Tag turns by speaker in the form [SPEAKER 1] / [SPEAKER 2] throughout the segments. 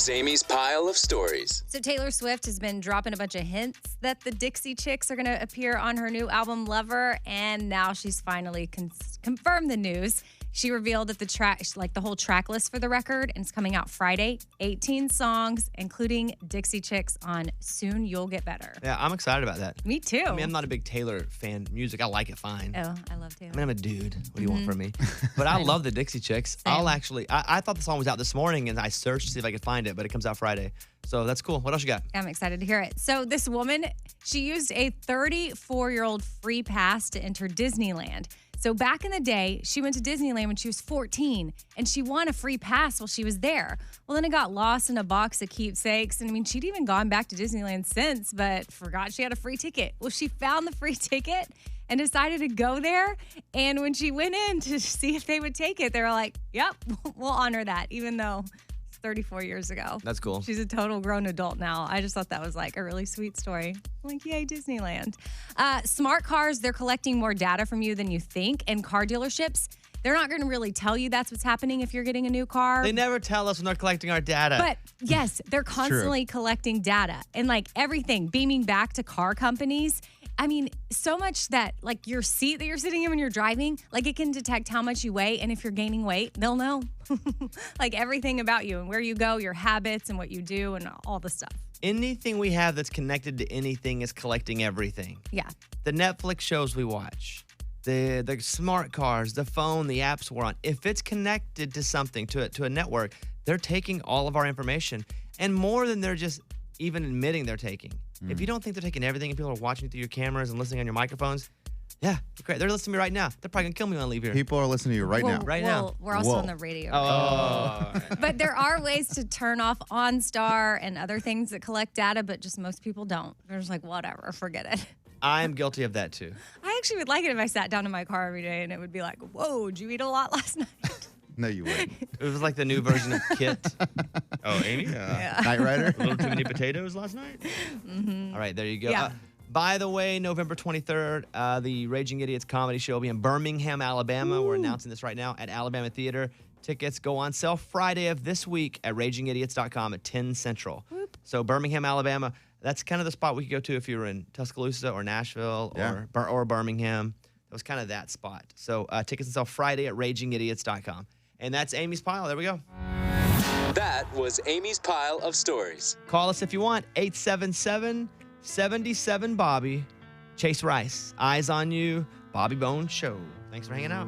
[SPEAKER 1] was Amy's pile of stories.
[SPEAKER 2] So Taylor Swift has been dropping a bunch of hints that the Dixie Chicks are going to appear on her new album Lover, and now she's finally confirmed the news. She revealed that the whole track list for the record, and it's coming out Friday. 18 songs, including Dixie Chicks on Soon You'll Get Better.
[SPEAKER 3] Yeah, I'm excited about that.
[SPEAKER 2] Me too.
[SPEAKER 3] I mean, I'm not a big Taylor fan music. I like it fine.
[SPEAKER 2] Oh, I love Taylor.
[SPEAKER 3] I mean, I'm a dude. What do you want from me? But I love the Dixie Chicks. I'll actually, I thought the song was out this morning, and I searched to see if I could find it, but it comes out Friday. So that's cool. What else you got?
[SPEAKER 2] I'm excited to hear it. So this woman, she used a 34-year-old free pass to enter Disneyland. So back in the day, she went to Disneyland when she was 14, and she won a free pass while she was there. Well, then it got lost in a box of keepsakes. And I mean, she'd even gone back to Disneyland since, but forgot she had a free ticket. Well, she found the free ticket and decided to go there. And when she went in to see if they would take it, they were like, yep, we'll honor that, even though 34 years ago.
[SPEAKER 3] That's cool.
[SPEAKER 2] She's a total grown adult now. I just thought that was like a really sweet story. Like, yay, Disneyland. Smart cars, they're collecting more data from you than you think. And car dealerships, they're not going to really tell you that's what's happening if you're getting a new car.
[SPEAKER 3] They never tell us when they're collecting our data.
[SPEAKER 2] But yes, they're constantly collecting data and like everything beaming back to car companies. I mean, so much that like your seat that you're sitting in when you're driving, like it can detect how much you weigh. And if you're gaining weight, they'll know like everything about you and where you go, your habits and what you do and all the stuff.
[SPEAKER 3] Anything we have that's connected to anything is collecting everything.
[SPEAKER 2] Yeah.
[SPEAKER 3] The Netflix shows we watch, the smart cars, the phone, the apps we're on. If it's connected to something, to a network, they're taking all of our information. And more than they're just even admitting they're taking. If you don't think they're taking everything and people are watching through your cameras and listening on your microphones, yeah, great. They're listening to me right now. They're probably going to kill me when I leave here.
[SPEAKER 4] People are listening to you right now.
[SPEAKER 2] Well, we're also on the radio.
[SPEAKER 3] Oh.
[SPEAKER 2] But there are ways to turn off OnStar and other things that collect data, but just most people don't. They're just like, whatever, forget it.
[SPEAKER 3] I'm guilty of that too.
[SPEAKER 2] I actually would like it if I sat down in my car every day and it would be like, whoa, did you eat a lot last night?
[SPEAKER 4] No, you wouldn't.
[SPEAKER 3] It was like the new version of Kit.
[SPEAKER 1] Oh, Amy?
[SPEAKER 4] Knight Rider?
[SPEAKER 1] A little too many potatoes last night?
[SPEAKER 3] All right, there you go.
[SPEAKER 2] Yeah.
[SPEAKER 3] By the way, November 23rd, the Raging Idiots comedy show will be in Birmingham, Alabama. We're announcing this right now at Alabama Theater. Tickets go on sale Friday of this week at RagingIdiots.com at 10 Central. So Birmingham, Alabama, that's kind of the spot we could go to if you were in Tuscaloosa or Nashville or Birmingham. That was kind of that spot. So tickets on sale Friday at RagingIdiots.com. And that's Amy's Pile. There we go.
[SPEAKER 1] That was Amy's pile of stories.
[SPEAKER 3] Call us if you want. 877-77-BOBBY. Chase Rice. Eyes on You. Bobby Bones Show. Thanks for hanging out.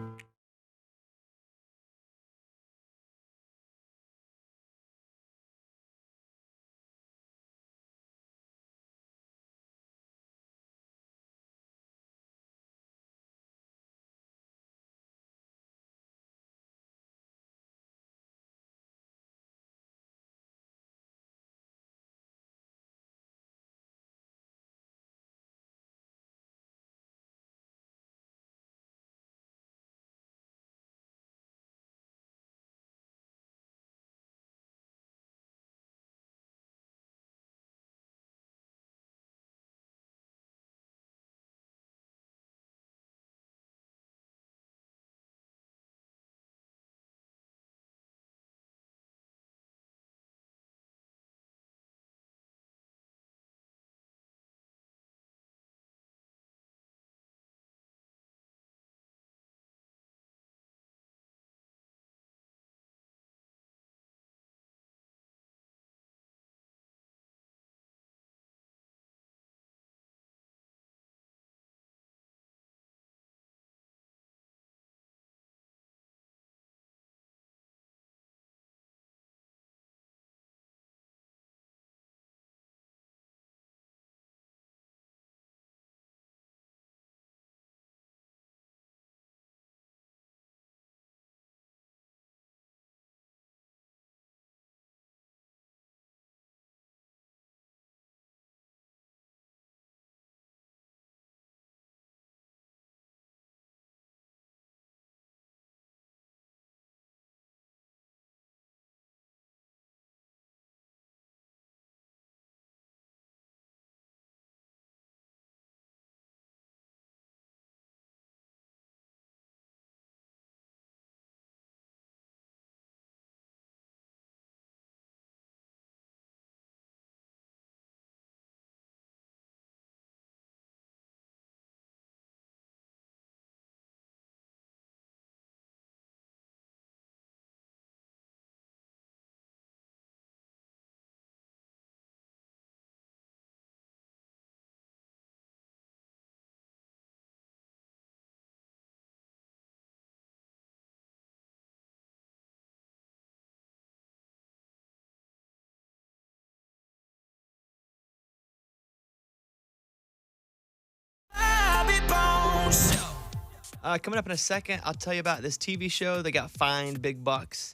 [SPEAKER 3] Coming up in a second, I'll tell you about this TV show. They got fined big bucks.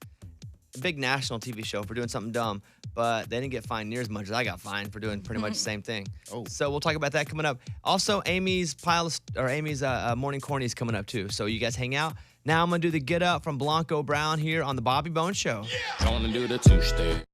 [SPEAKER 3] A big national TV show for doing something dumb, but they didn't get fined near as much as I got fined for doing pretty much the same thing.
[SPEAKER 4] Oh.
[SPEAKER 3] So we'll talk about that coming up. Also, Amy's morning corny is coming up too. So you guys hang out. Now I'm gonna do the Get Up from Blanco Brown here on the Bobby Bones Show.
[SPEAKER 5] Gonna do the two-step.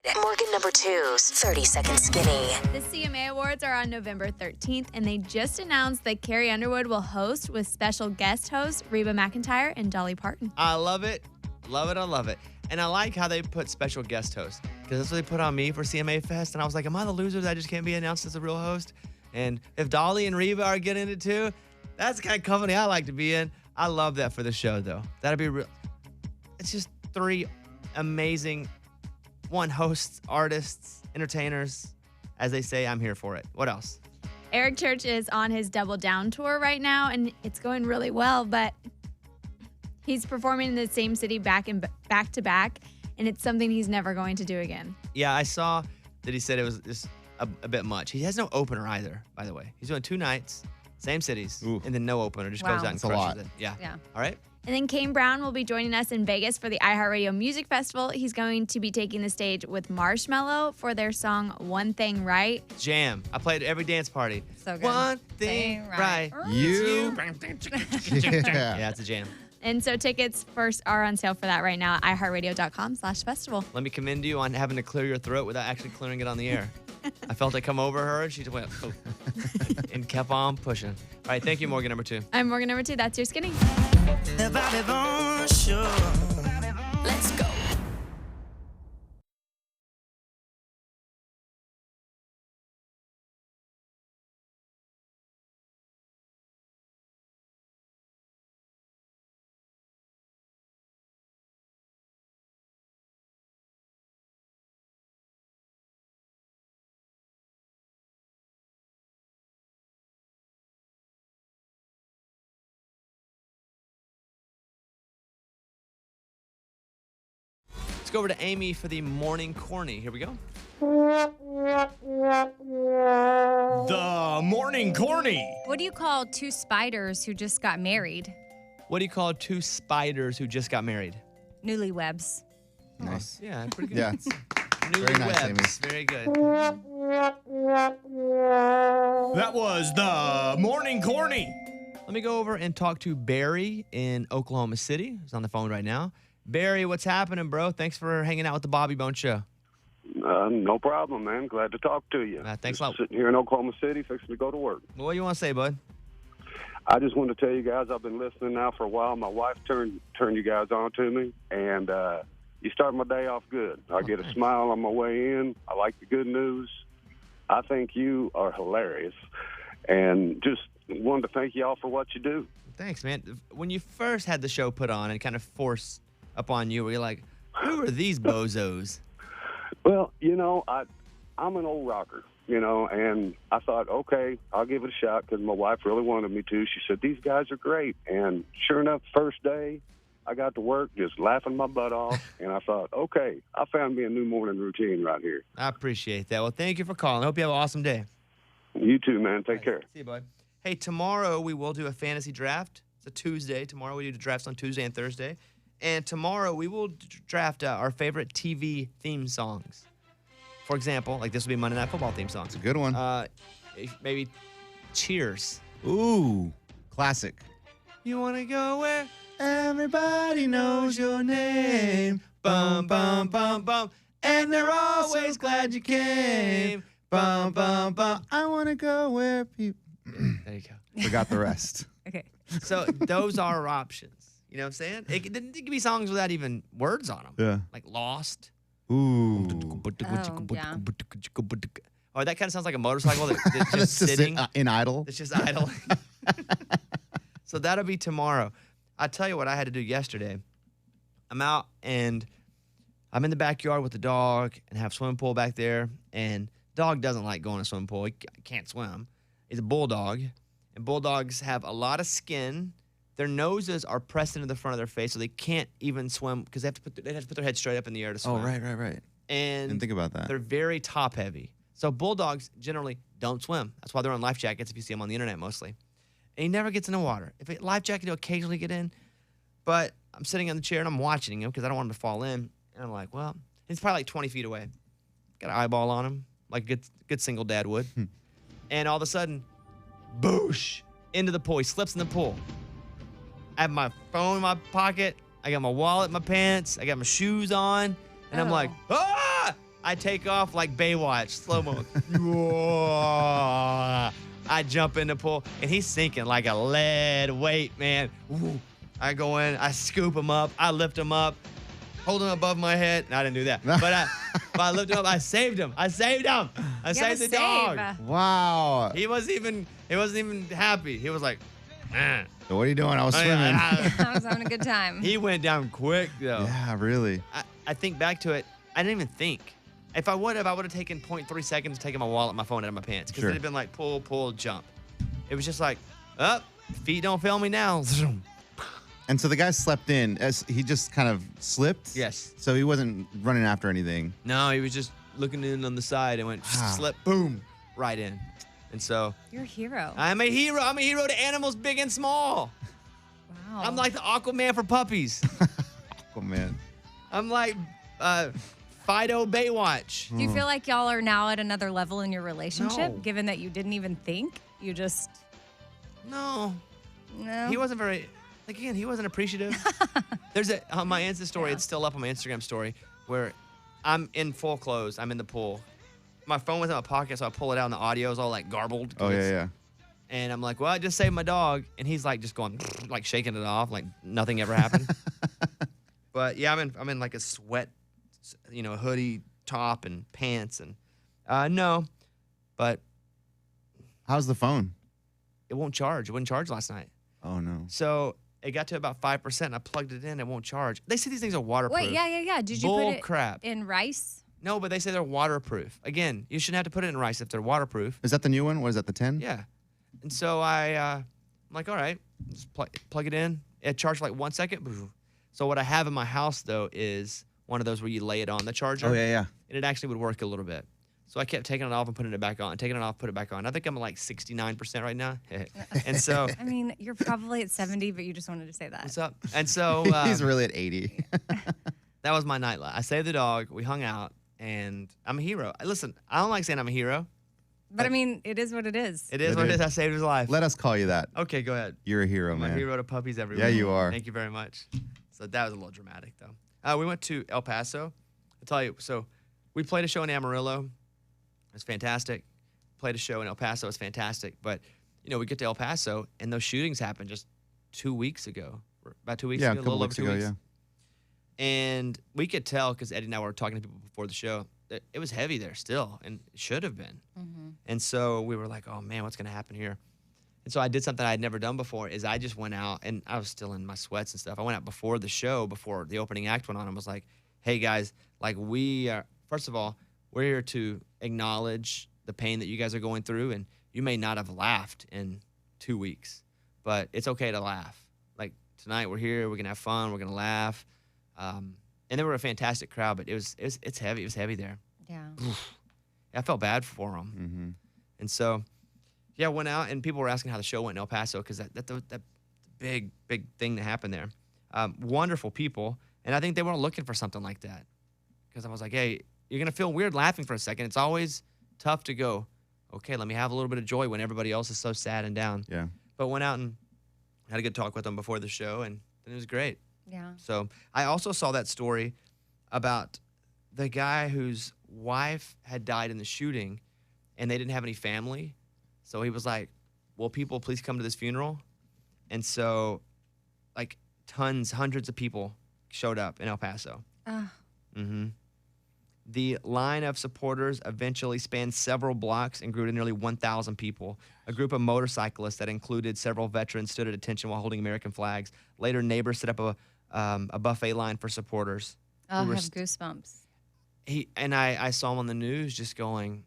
[SPEAKER 6] Morgan number 2's 30-second skinny.
[SPEAKER 7] The CMA Awards are on November 13th, and they just announced that Carrie Underwood will host with special guest hosts Reba McEntire and Dolly Parton.
[SPEAKER 3] I love it. Love it. I love it. And I like how they put special guest hosts because that's what they put on me for CMA Fest. And I was like, am I the loser that I just can't be announced as a real host? And if Dolly and Reba are getting it too, that's the kind of company I like to be in. I love that for the show, though. That'd be real. It's just 3 amazing hosts, artists, entertainers. As they say, I'm here for it. What else?
[SPEAKER 7] Eric Church is on his Double Down tour right now, and it's going really well, but he's performing in the same city back to back, and it's something he's never going to do again.
[SPEAKER 3] Yeah, I saw that he said it was just a bit much. He has no opener either, by the way. He's doing 2 nights, same cities,
[SPEAKER 4] Ooh.
[SPEAKER 3] and then no opener. Just
[SPEAKER 2] Wow.
[SPEAKER 3] goes out and
[SPEAKER 4] That's a
[SPEAKER 3] crushes
[SPEAKER 4] lot.
[SPEAKER 3] it. Yeah.
[SPEAKER 2] Yeah.
[SPEAKER 3] All right.
[SPEAKER 7] And then Kane Brown will be joining us in Vegas for the iHeartRadio Music Festival. He's going to be taking the stage with Marshmello for their song One Thing Right.
[SPEAKER 3] Jam. I played at every dance party.
[SPEAKER 2] So good.
[SPEAKER 3] One thing right.
[SPEAKER 4] You.
[SPEAKER 3] Yeah, it's a jam.
[SPEAKER 7] And so tickets first are on sale for that right now at iHeartRadio.com/festival.
[SPEAKER 3] Let me commend you on having to clear your throat without actually clearing it on the air. I felt it come over her, and she just went, oh, and kept on pushing. All right, thank you, Morgan number 2.
[SPEAKER 7] I'm Morgan number 2. That's your skinny.
[SPEAKER 6] Let's go.
[SPEAKER 3] Let's go over to Amy for the morning corny. Here we go. The morning corny.
[SPEAKER 2] What do you call 2 spiders who just got married?
[SPEAKER 3] What do you call 2 spiders who just got married?
[SPEAKER 2] Newlywebs.
[SPEAKER 4] Nice.
[SPEAKER 3] Yeah, pretty good.
[SPEAKER 4] Yeah. Very nice, Amy.
[SPEAKER 3] Newlywebs. Very good. That was the morning corny. Let me go over and talk to Barry in Oklahoma City. He's on the phone right now. Barry, what's happening, bro? Thanks for hanging out with the Bobby Bone Show.
[SPEAKER 8] No problem, man. Glad to talk to you.
[SPEAKER 3] Thanks
[SPEAKER 8] Just
[SPEAKER 3] a lot.
[SPEAKER 8] Sitting here in Oklahoma City, fixing to go to work.
[SPEAKER 3] What do you want to say, bud?
[SPEAKER 8] I just wanted to tell you guys I've been listening now for a while. My wife turned you guys on to me, and you start my day off good. I get a smile on my way in. I like the good news. I think you are hilarious, and just wanted to thank you all for what you do.
[SPEAKER 3] Thanks, man. When you first had the show put on and kind of forced upon you, were you like, who are these bozos?
[SPEAKER 8] Well, I'm an old rocker, and I thought, okay, I'll give it a shot because my wife really wanted me to. She said, these guys are great. And sure enough, first day, I got to work just laughing my butt off, and I thought, okay, I found me a new morning routine right here.
[SPEAKER 3] I appreciate that. Well, thank you for calling. I hope you have an awesome day.
[SPEAKER 8] You too, man. Take care.
[SPEAKER 3] See you, bud. Hey, tomorrow we will do a fantasy draft. It's a Tuesday. Tomorrow we do the drafts on Tuesday and Thursday. And tomorrow we will draft our favorite TV theme songs. For example, like this will be Monday Night Football theme songs.
[SPEAKER 4] It's a good one.
[SPEAKER 3] Maybe Cheers.
[SPEAKER 4] Ooh, classic.
[SPEAKER 3] You want to go where everybody knows your name. Bum, bum, bum, bum. And they're always glad you came. Bum, bum, bum.
[SPEAKER 4] I want to go where people...
[SPEAKER 3] There you go.
[SPEAKER 4] Forgot the rest.
[SPEAKER 2] Okay.
[SPEAKER 3] So those are our options. You know what I'm saying? It can be songs without even words on them.
[SPEAKER 4] Yeah.
[SPEAKER 3] Like Lost.
[SPEAKER 4] Ooh.
[SPEAKER 2] yeah.
[SPEAKER 3] Oh, that kind of sounds like a motorcycle that's just
[SPEAKER 4] It's just
[SPEAKER 3] sitting.
[SPEAKER 4] in idle.
[SPEAKER 3] It's just idle. So that'll be tomorrow. I tell you what I had to do yesterday. I'm out and I'm in the backyard with the dog and have a swimming pool back there. And dog doesn't like going to a swimming pool. He can't swim. He's a bulldog. And bulldogs have a lot of skin. Their noses are pressed into the front of their face, so they can't even swim because they have to put their head straight up in the air to swim.
[SPEAKER 4] Oh, right.
[SPEAKER 3] And
[SPEAKER 4] Didn't think about that.
[SPEAKER 3] they're very top heavy. So bulldogs generally don't swim. That's why they're on life jackets if you see them on the internet mostly. And he never gets in the water. If a life jacket, he'll occasionally get in. But I'm sitting on the chair and I'm watching him because I don't want him to fall in. And I'm like, well, he's probably like 20 feet away. Got an eyeball on him like a good single dad would. And all of a sudden, boosh, into the pool. He slips in the pool. I have my phone in my pocket. I got my wallet in my pants. I got my shoes on. And I'm like, ah! I take off like Baywatch, slow mo. I jump in the pool, and he's sinking like a lead weight, man. Ooh. I go in, I scoop him up, I lift him up, hold him above my head. No, I didn't do that. But I lift him up, I saved him. I saved him. I saved the dog.
[SPEAKER 4] Wow.
[SPEAKER 3] He wasn't even happy. He was like, man.
[SPEAKER 4] So what are you doing? I was swimming.
[SPEAKER 2] I was having a good time.
[SPEAKER 3] He went down quick, though.
[SPEAKER 4] Yeah, really.
[SPEAKER 3] I think back to it, I didn't even think. If I would have taken 0.3 seconds taking my wallet, my phone out of my pants. Because
[SPEAKER 4] Sure.
[SPEAKER 3] it had been like pull, jump. It was just like, up, feet don't fail me now.
[SPEAKER 4] And so the guy slept in. As he just kind of slipped?
[SPEAKER 3] Yes.
[SPEAKER 4] So he wasn't running after anything.
[SPEAKER 3] No, he was just looking in on the side and went slip, boom, right in. And so
[SPEAKER 2] You're a hero.
[SPEAKER 3] I'm a hero. I'm a hero to animals big and small.
[SPEAKER 2] Wow.
[SPEAKER 3] I'm like the Aquaman for puppies.
[SPEAKER 4] Oh, man.
[SPEAKER 3] I'm like Fido Baywatch.
[SPEAKER 2] Do you feel like y'all are now at another level in your relationship,
[SPEAKER 3] No.
[SPEAKER 2] given that you didn't even think? You just,
[SPEAKER 3] No.
[SPEAKER 2] no.
[SPEAKER 3] He wasn't very, like, again, he wasn't appreciative. There's on my Insta story, it's still up on my Instagram story, where I'm in full clothes. I'm in the pool. My phone was in my pocket, so I pull it out and the audio is all like garbled.
[SPEAKER 4] Oh, yeah.
[SPEAKER 3] And I'm like, well, I just saved my dog. And he's like just going, like shaking it off, like nothing ever happened. But yeah, I'm in like a sweat, hoodie, top, and pants. And no, but
[SPEAKER 4] How's the phone?
[SPEAKER 3] it won't charge. It wouldn't charge last night.
[SPEAKER 4] Oh, no.
[SPEAKER 3] So it got to about 5%. And I plugged it in. It won't charge. They say these things are waterproof.
[SPEAKER 2] Wait, yeah. Did you
[SPEAKER 3] Bull
[SPEAKER 2] put it
[SPEAKER 3] crap.
[SPEAKER 2] in rice?
[SPEAKER 3] No, but they say they're waterproof. Again, you shouldn't have to put it in rice if they're waterproof.
[SPEAKER 4] Is that the new one? What is that, the 10?
[SPEAKER 3] Yeah. And so I'm like, all right, just plug it in. It charged like 1 second. So what I have in my house, though, is one of those where you lay it on the charger.
[SPEAKER 4] Oh, yeah.
[SPEAKER 3] And it actually would work a little bit. So I kept taking it off and putting it back on, taking it off, put it back on. I think I'm at like 69% right now. And so,
[SPEAKER 2] I mean, you're probably at 70, but you just wanted to say that.
[SPEAKER 3] what's up? And so
[SPEAKER 4] He's really at 80.
[SPEAKER 3] that was my night. I saved the dog. We hung out, and I'm a hero. Listen, I don't like saying I'm a hero.
[SPEAKER 2] But I mean, it is what it is.
[SPEAKER 3] It is
[SPEAKER 4] It
[SPEAKER 3] what it
[SPEAKER 4] is.
[SPEAKER 3] is. I saved his life.
[SPEAKER 4] Let us call you that.
[SPEAKER 3] Okay, go ahead.
[SPEAKER 4] You're a hero,
[SPEAKER 3] I'm a
[SPEAKER 4] man.
[SPEAKER 3] hero to puppies everywhere.
[SPEAKER 4] Yeah, you are.
[SPEAKER 3] Thank you very much. So that was a little dramatic, though. We went to El Paso. I'll tell you, so we played a show in Amarillo. It was fantastic. Played a show in El Paso. It was fantastic. But, we get to El Paso, and those shootings happened just 2 weeks ago. About 2 weeks
[SPEAKER 4] Yeah, a
[SPEAKER 3] ago,
[SPEAKER 4] couple
[SPEAKER 3] little
[SPEAKER 4] weeks
[SPEAKER 3] over 2
[SPEAKER 4] ago,
[SPEAKER 3] weeks.
[SPEAKER 4] yeah.
[SPEAKER 3] And we could tell, because Eddie and I were talking to people before the show, that it was heavy there still, and it should have been. And so we were like, oh, man, what's going to happen here? And so I did something I had never done before, is I just went out, and I was still in my sweats and stuff. I went out before the show, before the opening act went on, and was like, hey, guys, like we are, first of all, we're here to acknowledge the pain that you guys are going through, and you may not have laughed in 2 weeks, but it's okay to laugh. Like tonight, we're here, we're going to have fun, we're going to laugh. And they were a fantastic crowd, but it's heavy. It was heavy there.
[SPEAKER 2] Yeah.
[SPEAKER 3] I felt bad for them.
[SPEAKER 4] Mm-hmm.
[SPEAKER 3] And so, yeah, I went out, and people were asking how the show went in El Paso, because that big thing that happened there. Wonderful people, and I think they weren't looking for something like that, because I was like, hey, you're going to feel weird laughing for a second. It's always tough to go, okay, let me have a little bit of joy when everybody else is so sad and down.
[SPEAKER 4] Yeah.
[SPEAKER 3] But went out and had a good talk with them before the show, and it was great.
[SPEAKER 2] Yeah.
[SPEAKER 3] So I also saw that story about the guy whose wife had died in the shooting, and they didn't have any family. So he was like, will people please come to this funeral? And so, like, hundreds of people showed up in El Paso. Mm-hmm. The line of supporters eventually spanned several blocks and grew to nearly 1,000 people. A group of motorcyclists that included several veterans stood at attention while holding American flags. Later, neighbors set up a buffet line for supporters.
[SPEAKER 2] Oh, I
[SPEAKER 3] who were
[SPEAKER 2] have goosebumps.
[SPEAKER 3] I saw him on the news just going,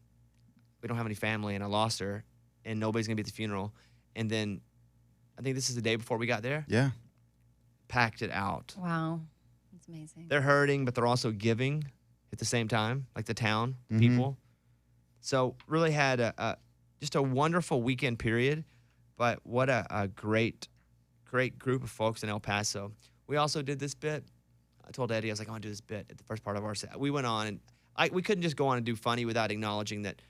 [SPEAKER 3] we don't have any family, and I lost her, and nobody's going to be at the funeral. And then I think this is the day before we got there,
[SPEAKER 4] Yeah.
[SPEAKER 3] packed it out.
[SPEAKER 2] Wow. That's amazing.
[SPEAKER 3] They're hurting, but they're also giving at the same time, like the town, the people. So really had just a wonderful weekend period, but what a great group of folks in El Paso. We also did this bit. I told Eddie, I was like, I want to do this bit at the first part of our set. We went on, and we couldn't just go on and do funny without acknowledging that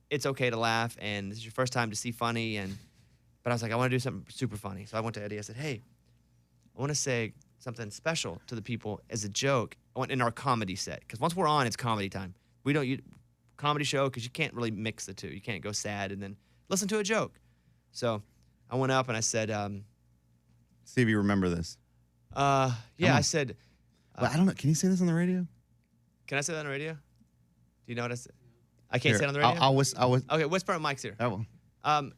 [SPEAKER 3] it's okay to laugh, and this is your first time to see funny. But I was like, I want to do something super funny. So I went to Eddie. I said, hey, I want to say something special to the people as a joke in our comedy set. Because once we're on, it's comedy time. we don't comedy show because you can't really mix the two. You can't go sad and then listen to a joke. So I went up and I said,
[SPEAKER 4] See if you remember this.
[SPEAKER 3] yeah,
[SPEAKER 4] on.
[SPEAKER 3] I said,
[SPEAKER 4] Well, I don't know. Can you say this on the radio?
[SPEAKER 3] can I say that on the radio? Do you know what I said? I can't say it on the
[SPEAKER 4] Here,
[SPEAKER 3] radio?
[SPEAKER 4] I'll whisper.
[SPEAKER 3] Okay, whisper on Mike's here.
[SPEAKER 4] That one.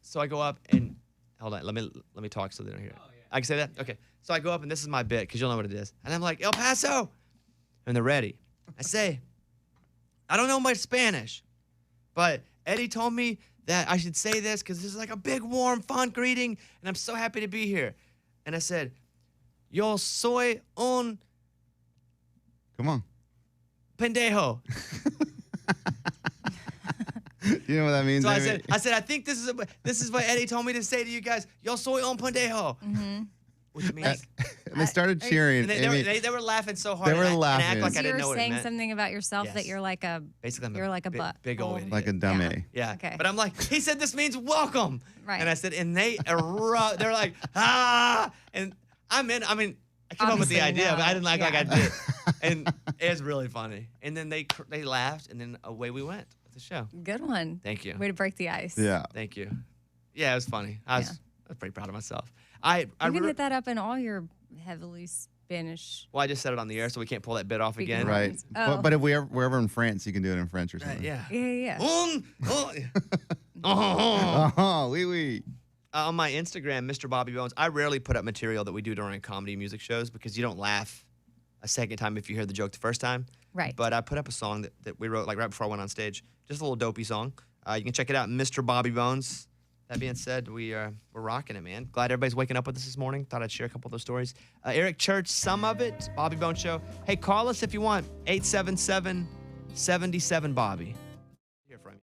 [SPEAKER 3] So I go up and hold on, let me talk so they don't hear it. I can say that? Okay. So I go up and this is my bit because you'll know what it is. And I'm like, El Paso. And they're ready. I say, I don't know much Spanish, but Eddie told me that I should say this because this is like a big, warm, fun greeting, and I'm so happy to be here. And I said, Yo soy un
[SPEAKER 4] Come on.
[SPEAKER 3] pendejo.
[SPEAKER 4] You know what that means?
[SPEAKER 3] So
[SPEAKER 4] Amy?
[SPEAKER 3] I said, I think this is what Eddie told me to say to you guys. Yo soy un pendejo. Which means,
[SPEAKER 4] And they started cheering.
[SPEAKER 3] and they were laughing so hard.
[SPEAKER 4] They were
[SPEAKER 3] and
[SPEAKER 4] laughing.
[SPEAKER 3] act like I
[SPEAKER 2] So you
[SPEAKER 3] didn't
[SPEAKER 2] were
[SPEAKER 3] know what it
[SPEAKER 2] saying
[SPEAKER 3] meant.
[SPEAKER 2] something about yourself that
[SPEAKER 3] Yes.
[SPEAKER 2] you're like a
[SPEAKER 3] Basically, I'm
[SPEAKER 2] you're like a
[SPEAKER 3] big old idiot.
[SPEAKER 4] like a dummy.
[SPEAKER 3] Yeah.
[SPEAKER 2] Okay.
[SPEAKER 3] But I'm like, he said this means welcome.
[SPEAKER 2] Right.
[SPEAKER 3] And I said, and they erupt. They're like, ah. And I mean, I came up with the
[SPEAKER 2] Obviously,
[SPEAKER 3] idea,
[SPEAKER 2] no.
[SPEAKER 3] but I didn't act like I
[SPEAKER 2] Yeah.
[SPEAKER 3] did. And it was really funny. And then they laughed, and then away we went with the show.
[SPEAKER 2] good one.
[SPEAKER 3] Thank you.
[SPEAKER 2] Way to break the ice.
[SPEAKER 4] Yeah.
[SPEAKER 3] Thank you. Yeah, it was funny. I was pretty proud of myself.
[SPEAKER 2] You can get that up in all your heavily Spanish.
[SPEAKER 3] Well, I just said it on the air, so we can't pull that bit off
[SPEAKER 2] Speaking
[SPEAKER 3] again.
[SPEAKER 2] of-
[SPEAKER 4] Right.
[SPEAKER 2] Oh.
[SPEAKER 4] But if we're ever in France, you can do it in French or something.
[SPEAKER 3] Yeah.
[SPEAKER 2] Yeah.
[SPEAKER 4] Oh, oui, oui.
[SPEAKER 3] On my Instagram, Mr. Bobby Bones, I rarely put up material that we do during comedy music shows because you don't laugh a second time if you hear the joke the first time.
[SPEAKER 2] Right.
[SPEAKER 3] But I put up a song that we wrote like right before I went on stage. Just a little dopey song. You can check it out, Mr. Bobby Bones. That being said, we're rocking it, man. Glad everybody's waking up with us this morning. Thought I'd share a couple of those stories. Eric Church, some of it, Bobby Bones Show. Hey, call us if you want, 877-77-Bobby. Hear from you.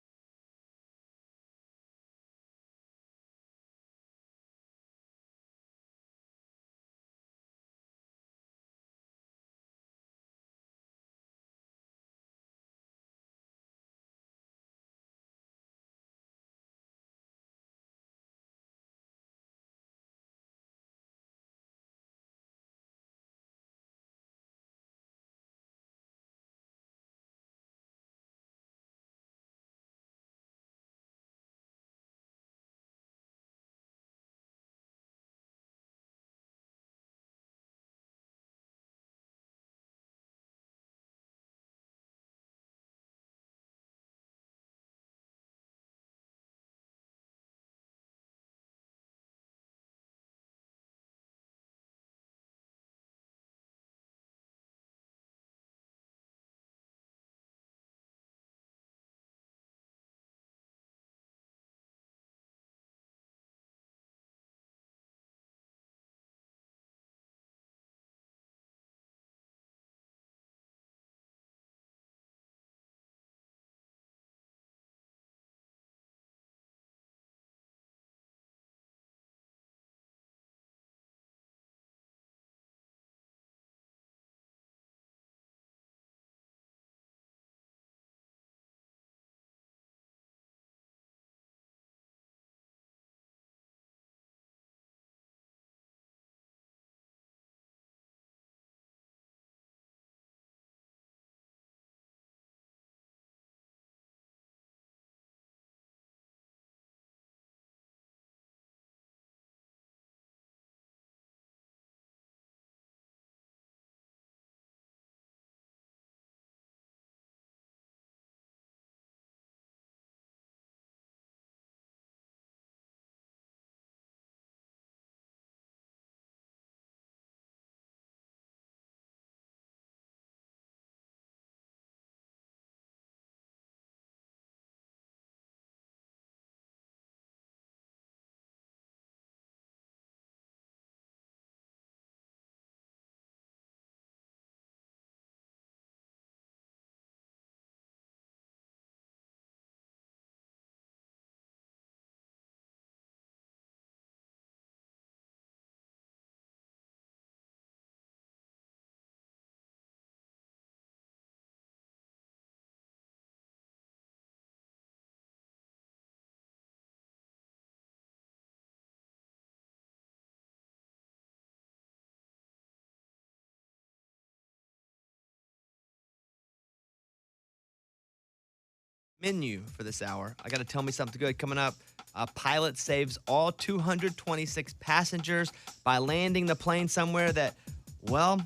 [SPEAKER 3] menu for this hour. I got to tell me something good coming up. A pilot saves all 226 passengers by landing the plane somewhere that, well,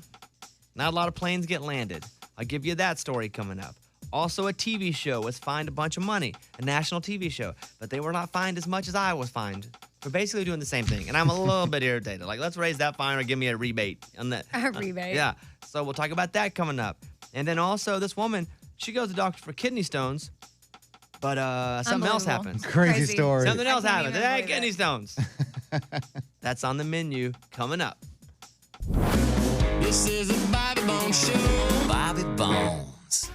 [SPEAKER 3] not a lot of planes get landed. I'll give you that story coming up. Also, a TV show was fined a bunch of money, a national TV show, but they were not fined as much as I was fined for basically doing the same thing. And I'm a little bit irritated. Like, let's raise that fine or give me a rebate on that.
[SPEAKER 2] A rebate.
[SPEAKER 3] Yeah. So we'll talk about that coming up. And then also, this woman, she goes to the doctor for kidney stones, but something else
[SPEAKER 2] Unbelievable.
[SPEAKER 3] happens.
[SPEAKER 4] Crazy story.
[SPEAKER 3] Something else
[SPEAKER 2] can't
[SPEAKER 3] happens.
[SPEAKER 2] even
[SPEAKER 3] Hey,
[SPEAKER 2] believe
[SPEAKER 3] kidney
[SPEAKER 2] it.
[SPEAKER 3] stones. That's on the menu coming up.
[SPEAKER 5] This is a Bobby Bones Show. Bobby Bones.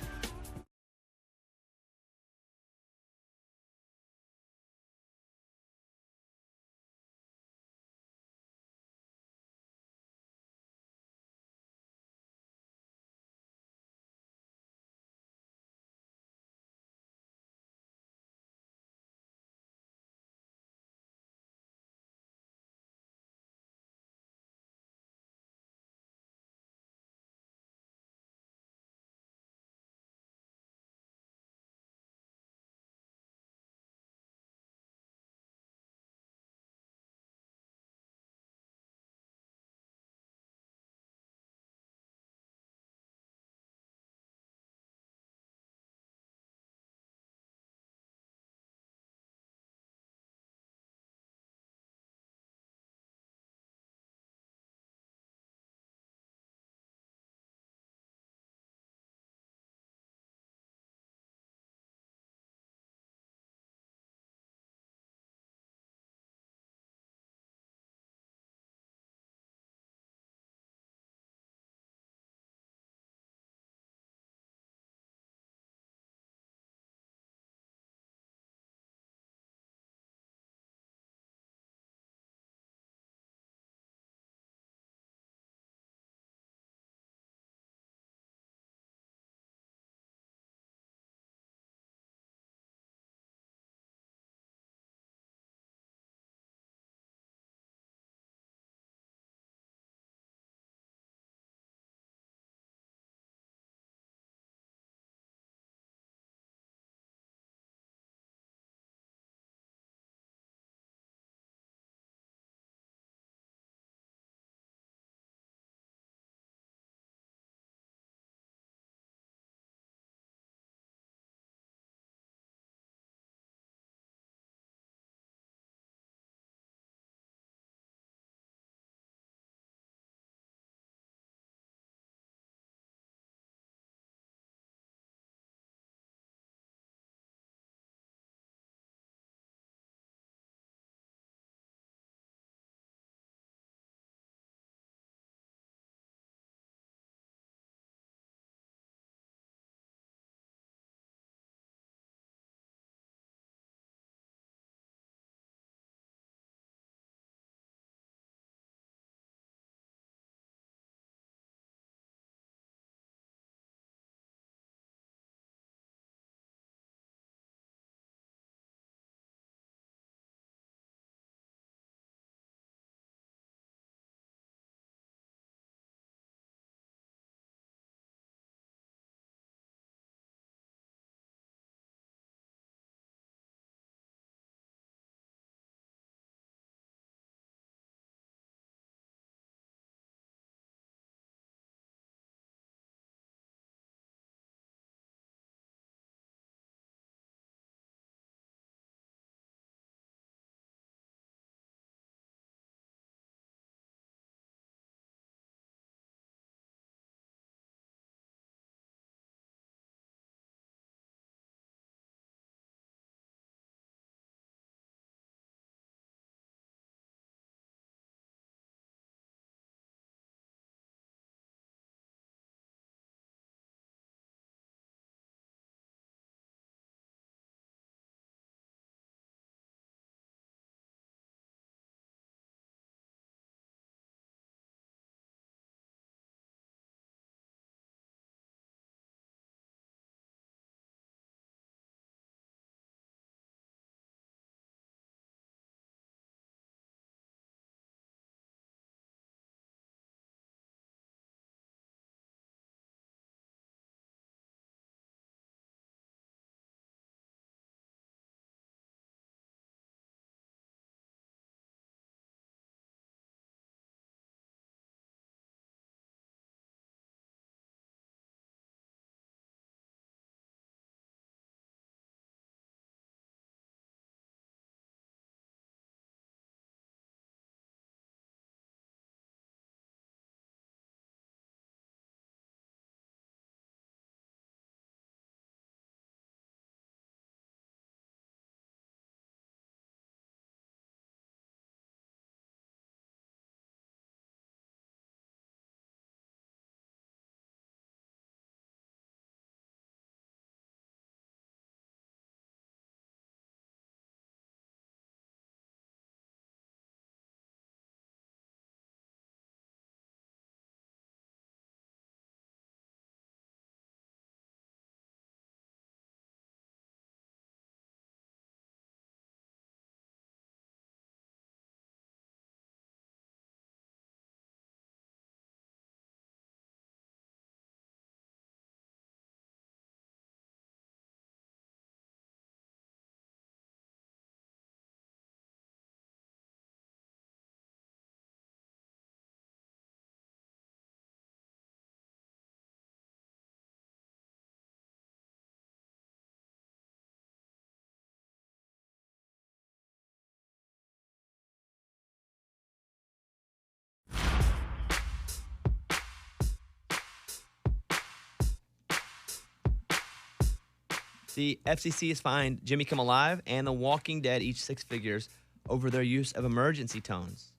[SPEAKER 3] The FCC has fined Jimmy Kimmel Live and The Walking Dead each 6 figures over their use of emergency tones.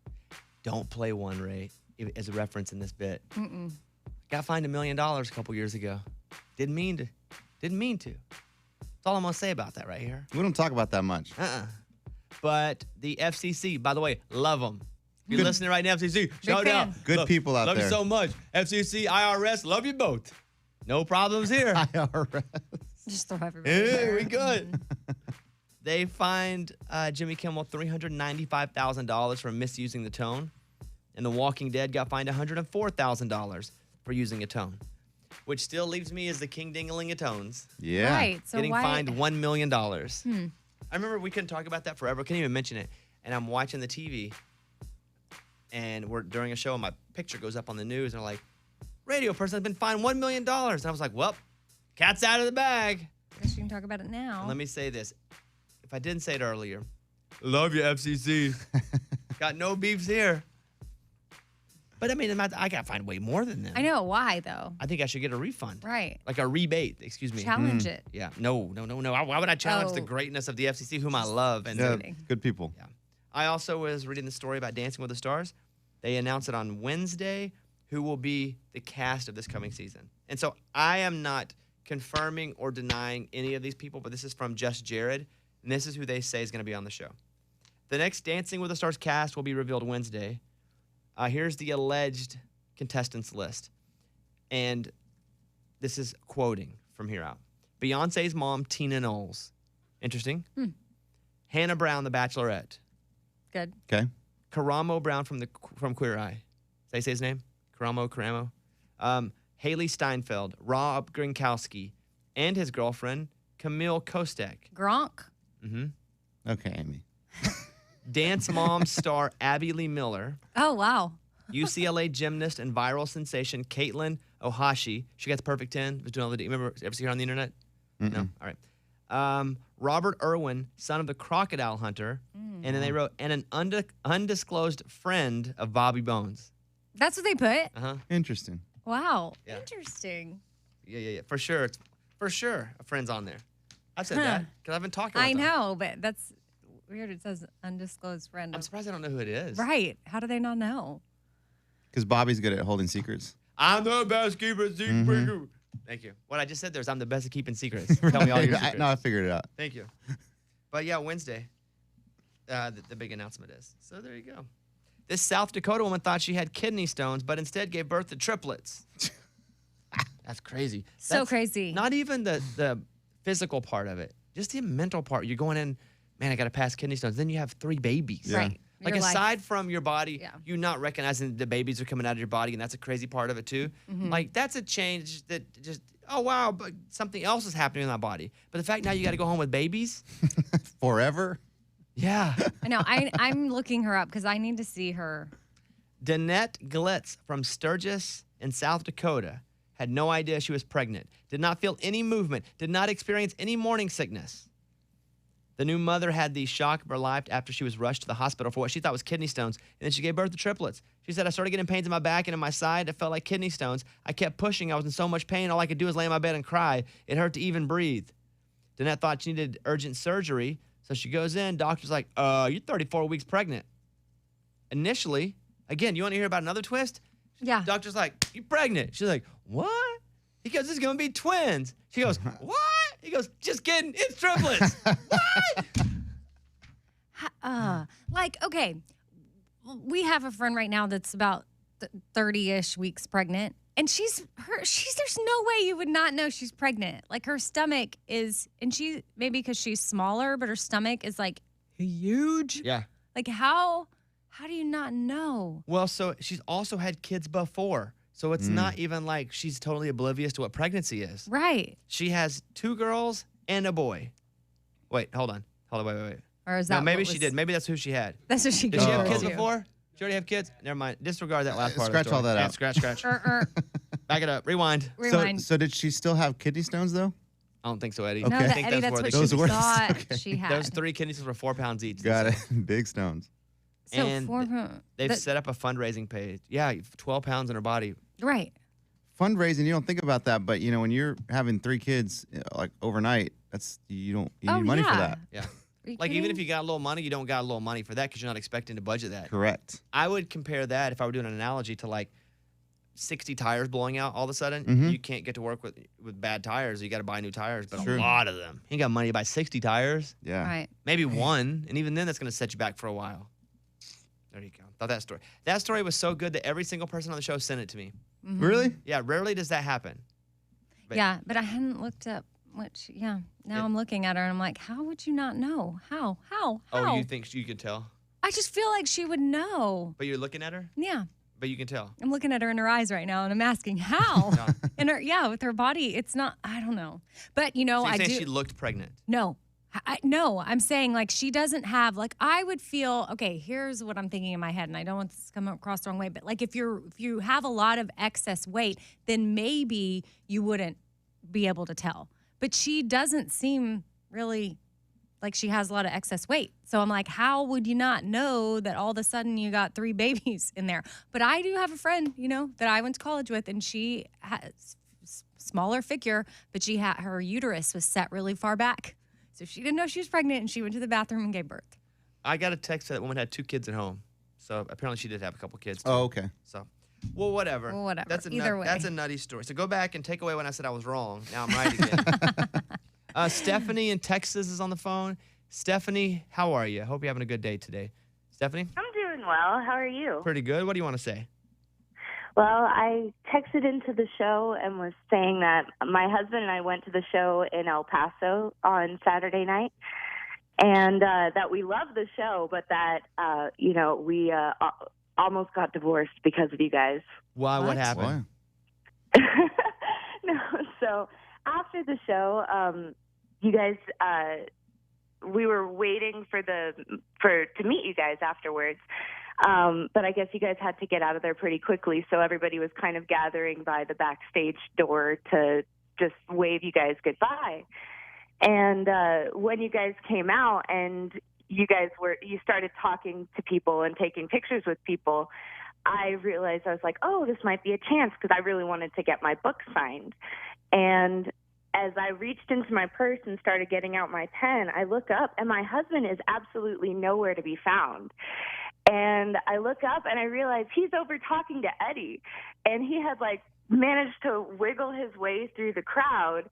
[SPEAKER 3] Don't play one, Ray, as a reference in this bit. Got fined $1 million a couple years ago. Didn't mean to. That's all I'm going to say about that right here.
[SPEAKER 4] We don't talk about that much.
[SPEAKER 3] But the FCC, by the way, love them. You're listening right now, FCC. Shout
[SPEAKER 2] fan.
[SPEAKER 3] out.
[SPEAKER 4] Good people out
[SPEAKER 3] love
[SPEAKER 4] there.
[SPEAKER 3] you so much. FCC, IRS, love you both. No problems here.
[SPEAKER 4] IRS.
[SPEAKER 2] Just throw everybody.
[SPEAKER 3] Hey, we good. They fined Jimmy Kimmel $395,000 for misusing the tone, and The Walking Dead got fined $104,000 for using a tone, which still leaves me as the king dingling of tones,
[SPEAKER 4] Yeah.
[SPEAKER 2] Right. So
[SPEAKER 3] getting
[SPEAKER 2] why?
[SPEAKER 3] fined $1 million. I remember we couldn't talk about that forever. Couldn't even mention it. And I'm watching the TV, and we're during a show, and my picture goes up on the news, and they're like, radio person has been fined $1 million. And I was like, well, cat's out of the bag.
[SPEAKER 2] Guess you can talk about it now.
[SPEAKER 3] And let me say this. If I didn't say it earlier, love you, FCC. Got no beefs here. But I mean, I got fined way more than that.
[SPEAKER 2] I know why though.
[SPEAKER 3] I think I should get a refund.
[SPEAKER 2] Right.
[SPEAKER 3] Like a rebate, excuse me.
[SPEAKER 2] Challenge it.
[SPEAKER 3] Yeah. No. Why would I challenge the
[SPEAKER 2] Oh.
[SPEAKER 3] greatness of the FCC, whom I love? And
[SPEAKER 4] Yeah,
[SPEAKER 2] Kidding.
[SPEAKER 4] good people.
[SPEAKER 3] yeah. I also was reading the story about Dancing with the Stars. They announced it on Wednesday who will be the cast of this coming season. And so I am not confirming or denying any of these people, but this is from Just Jared, and this is who they say is going to be on the show. The next Dancing with the Stars cast will be revealed Wednesday. Here's the alleged contestants list. And this is quoting from here out. Beyonce's mom, Tina Knowles. Interesting. Hannah Brown, The Bachelorette.
[SPEAKER 2] Good.
[SPEAKER 4] Okay.
[SPEAKER 3] Karamo Brown from Queer Eye. Did I say his name? Karamo. Haley Steinfeld, Rob Gronkowski, and his girlfriend, Camille Kostek.
[SPEAKER 2] Gronk.
[SPEAKER 4] Okay, Amy.
[SPEAKER 3] Dance Mom star Abby Lee Miller.
[SPEAKER 2] Oh wow.
[SPEAKER 3] UCLA gymnast and viral sensation Caitlin Ohashi. She got the perfect 10. Was doing all the. Remember, ever see her on the internet? No? All right. Robert Irwin, son of the crocodile hunter. And then they wrote, and an undisclosed friend of Bobby Bones.
[SPEAKER 2] That's what they put.
[SPEAKER 4] Interesting.
[SPEAKER 2] Wow.
[SPEAKER 3] Yeah.
[SPEAKER 2] Interesting.
[SPEAKER 3] Yeah. For sure. For sure. A friend's on there. I've said that because I've been talking with
[SPEAKER 2] I
[SPEAKER 3] them.
[SPEAKER 2] know, but that's weird. It says undisclosed friend.
[SPEAKER 3] I'm surprised I don't know who it is.
[SPEAKER 2] Right. How do they not know?
[SPEAKER 4] Because Bobby's good at holding secrets.
[SPEAKER 3] I'm the best keeper secret. Thank you. What I just said there is I'm the best at keeping secrets. Tell me all your secrets.
[SPEAKER 4] No, I figured it out.
[SPEAKER 3] Thank you. But yeah, Wednesday, the big announcement is. So there you go. This South Dakota woman thought she had kidney stones, but instead gave birth to triplets. That's crazy.
[SPEAKER 2] So
[SPEAKER 3] That's
[SPEAKER 2] crazy.
[SPEAKER 3] Not even the physical part of it, just the mental part. You're going in, man, I got to pass kidney stones. Then you have 3 babies.
[SPEAKER 4] Yeah.
[SPEAKER 2] Right.
[SPEAKER 3] Like
[SPEAKER 2] Your life.
[SPEAKER 3] aside from your body,
[SPEAKER 2] Yeah.
[SPEAKER 3] you not recognizing the babies are coming out of your body, and that's a crazy part of it too. Like that's a change that just wow, but something else is happening in that body. But the fact now you got to go home with babies,
[SPEAKER 4] Forever?
[SPEAKER 3] yeah.
[SPEAKER 2] I know. I'm looking her up because I need to see her.
[SPEAKER 3] Danette Glitz from Sturgis in South Dakota had no idea she was pregnant, did not feel any movement, did not experience any morning sickness. The new mother had the shock of her life after she was rushed to the hospital for what she thought was kidney stones, and then she gave birth to triplets. She said, I started getting pains in my back and in my side. It felt like kidney stones. I kept pushing. I was in so much pain. All I could do was lay in my bed and cry. It hurt to even breathe. Danette thought she needed urgent surgery, so she goes in. Doctor's like, you're 34 weeks pregnant. Initially, again, you want to hear about another twist?
[SPEAKER 2] Yeah.
[SPEAKER 3] Doctor's like, you're pregnant. She's like, what? He goes, this is going to be twins. She goes, what? He goes, just kidding. It's triplets.
[SPEAKER 2] Like, okay, we have a friend right now that's about 30-ish weeks pregnant, and she's there's no way you would not know she's pregnant. Like her stomach is, and she maybe because she's smaller, but her stomach is like huge.
[SPEAKER 3] Yeah.
[SPEAKER 2] Like how do you not know?
[SPEAKER 3] Well, so she's also had kids before. So it's not even like she's totally oblivious to what pregnancy is.
[SPEAKER 2] Right.
[SPEAKER 3] She has 2 girls and a boy. Wait, hold on. Wait.
[SPEAKER 2] Or is that
[SPEAKER 3] No, maybe
[SPEAKER 2] what
[SPEAKER 3] she
[SPEAKER 2] was-
[SPEAKER 3] did. Maybe that's who she had.
[SPEAKER 2] That's what she
[SPEAKER 3] Did she have
[SPEAKER 2] gave
[SPEAKER 3] kids
[SPEAKER 2] birth to.
[SPEAKER 3] before? Did she already have kids? Never mind. Disregard that last part.
[SPEAKER 4] Scratch
[SPEAKER 3] of the story.
[SPEAKER 4] all that
[SPEAKER 3] Yeah,
[SPEAKER 4] out.
[SPEAKER 3] Scratch. Back it up. Rewind.
[SPEAKER 2] Rewind.
[SPEAKER 4] So did she still have kidney stones though?
[SPEAKER 3] I don't think so, Eddie.
[SPEAKER 2] No,
[SPEAKER 3] I
[SPEAKER 2] that,
[SPEAKER 3] think
[SPEAKER 2] Eddie,
[SPEAKER 3] those
[SPEAKER 2] that's
[SPEAKER 3] were
[SPEAKER 2] what
[SPEAKER 3] the
[SPEAKER 4] Those
[SPEAKER 2] she
[SPEAKER 4] were-
[SPEAKER 2] thought
[SPEAKER 4] okay.
[SPEAKER 2] she had.
[SPEAKER 3] Those 3 kidneys were 4 pounds each.
[SPEAKER 4] Got it. Big stones.
[SPEAKER 2] So
[SPEAKER 3] And they've set up a fundraising page. Yeah, 12 pounds in her body.
[SPEAKER 2] right.
[SPEAKER 4] fundraising, you don't think about that, but when you're having 3 kids like overnight, you need money for that.
[SPEAKER 3] Yeah.
[SPEAKER 2] Are you
[SPEAKER 3] Like, even if
[SPEAKER 2] kidding?
[SPEAKER 3] you got a little money, you don't got a little money for that because you're not expecting to budget that.
[SPEAKER 4] Correct.
[SPEAKER 3] I would compare that, if I were doing an analogy, to like 60 tires blowing out all of a sudden.
[SPEAKER 4] Mhm.
[SPEAKER 3] You can't get to work with bad tires. You got to buy new tires, but
[SPEAKER 4] True.
[SPEAKER 3] a lot of them. You ain't got money to buy 60 tires.
[SPEAKER 4] Yeah.
[SPEAKER 2] Right.
[SPEAKER 3] Maybe one, and even then that's going to set you back for a while. There you go. Thought that story. That story was so good that every single person on the show sent it to me.
[SPEAKER 4] Really?
[SPEAKER 3] Yeah, rarely does that happen. But-
[SPEAKER 2] Yeah, but I hadn't looked up which, now I'm looking at her and I'm like, how would you not know? How?
[SPEAKER 3] Oh, you think you could tell?
[SPEAKER 2] I just feel like she would know.
[SPEAKER 3] But you're looking at her?
[SPEAKER 2] Yeah.
[SPEAKER 3] But you can tell.
[SPEAKER 2] I'm looking at her in her eyes right now and I'm asking how.
[SPEAKER 3] No.
[SPEAKER 2] And her, with her body, it's not, I don't know. But,
[SPEAKER 3] So you're
[SPEAKER 2] I
[SPEAKER 3] saying
[SPEAKER 2] do.
[SPEAKER 3] she looked pregnant?
[SPEAKER 2] No. No, I'm saying like she doesn't have like I would feel okay. Here's what I'm thinking in my head, and I don't want this to come across the wrong way. But like if you have a lot of excess weight, then maybe you wouldn't be able to tell. But she doesn't seem really like she has a lot of excess weight. So I'm like, how would you not know that all of a sudden you got 3 babies in there? But I do have a friend, that I went to college with, and she has smaller figure, but she had her uterus was set really far back. So she didn't know she was pregnant, and she went to the bathroom and gave birth.
[SPEAKER 3] I got a text that that woman had 2 kids at home. So apparently she did have a couple kids. Too.
[SPEAKER 4] Oh, okay.
[SPEAKER 3] So, well, whatever.
[SPEAKER 2] Well, whatever.
[SPEAKER 3] That's a
[SPEAKER 2] Either way.
[SPEAKER 3] That's a nutty story. So go back and take away when I said I was wrong. Now I'm right again. Stephanie in Texas is on the phone. Stephanie, how are you? I hope you're having a good day today. Stephanie?
[SPEAKER 9] I'm doing well. How are you?
[SPEAKER 3] Pretty good. What do you want to say?
[SPEAKER 9] Well, I texted into the show and was saying that my husband and I went to the show in El Paso on Saturday night, and that we love the show, but that, we almost got divorced because of you guys.
[SPEAKER 3] Why? What
[SPEAKER 2] What?
[SPEAKER 3] happened?
[SPEAKER 9] No, so after the show, you guys, we were waiting to meet you guys afterwards. But I guess you guys had to get out of there pretty quickly, so everybody was kind of gathering by the backstage door to just wave you guys goodbye. And when you guys came out and you started talking to people and taking pictures with people, I realized I was like, oh, this might be a chance, because I really wanted to get my book signed. And as I reached into my purse and started getting out my pen, I look up and my husband is absolutely nowhere to be found. And I look up and I realize he's over talking to Eddie, and he had managed to wiggle his way through the crowd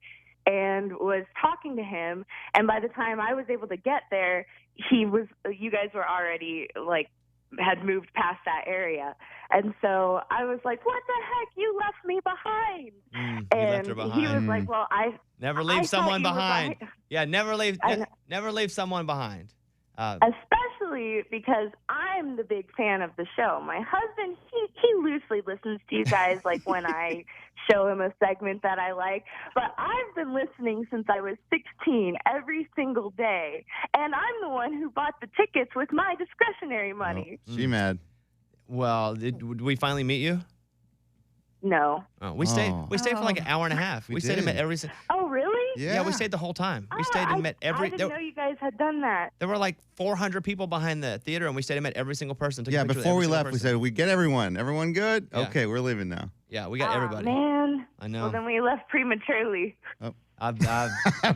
[SPEAKER 9] and was talking to him. And by the time I was able to get there, you guys were already had moved past that area. And so I was like, what the heck? You left me behind.
[SPEAKER 3] You
[SPEAKER 9] And
[SPEAKER 3] left her behind.
[SPEAKER 9] he was like, well,
[SPEAKER 3] Never
[SPEAKER 9] I
[SPEAKER 3] leave
[SPEAKER 9] thought
[SPEAKER 3] someone
[SPEAKER 9] you were
[SPEAKER 3] behind.
[SPEAKER 9] behind.
[SPEAKER 3] Yeah, never leave.
[SPEAKER 9] I know.
[SPEAKER 3] Never leave someone behind.
[SPEAKER 9] Especially because I'm the big fan of the show. My husband, he loosely listens to you guys when I show him a segment that I like. But I've been listening since I was 16 every single day. And I'm the one who bought the tickets with my discretionary money.
[SPEAKER 4] She mad.
[SPEAKER 3] Well, did we finally meet you?
[SPEAKER 9] No.
[SPEAKER 3] Oh, we stayed.
[SPEAKER 4] Oh.
[SPEAKER 3] We stayed for like an hour and a half. We stayed and
[SPEAKER 4] did.
[SPEAKER 3] met every.
[SPEAKER 9] Oh, really?
[SPEAKER 3] Yeah, we stayed the whole time. We stayed and met every.
[SPEAKER 9] I didn't know you guys had done that.
[SPEAKER 3] There were like 400 people behind the theater, and we stayed and met every single person. Took a
[SPEAKER 4] Yeah,
[SPEAKER 3] picture with
[SPEAKER 4] before
[SPEAKER 3] every
[SPEAKER 4] we
[SPEAKER 3] single
[SPEAKER 4] left, we
[SPEAKER 3] person.
[SPEAKER 4] said, we get everyone. Everyone good?
[SPEAKER 3] Yeah.
[SPEAKER 4] Okay, we're leaving now.
[SPEAKER 3] Yeah, we got
[SPEAKER 9] Aw,
[SPEAKER 3] everybody.
[SPEAKER 9] Man.
[SPEAKER 3] I know.
[SPEAKER 9] Well, then we left prematurely.
[SPEAKER 3] I've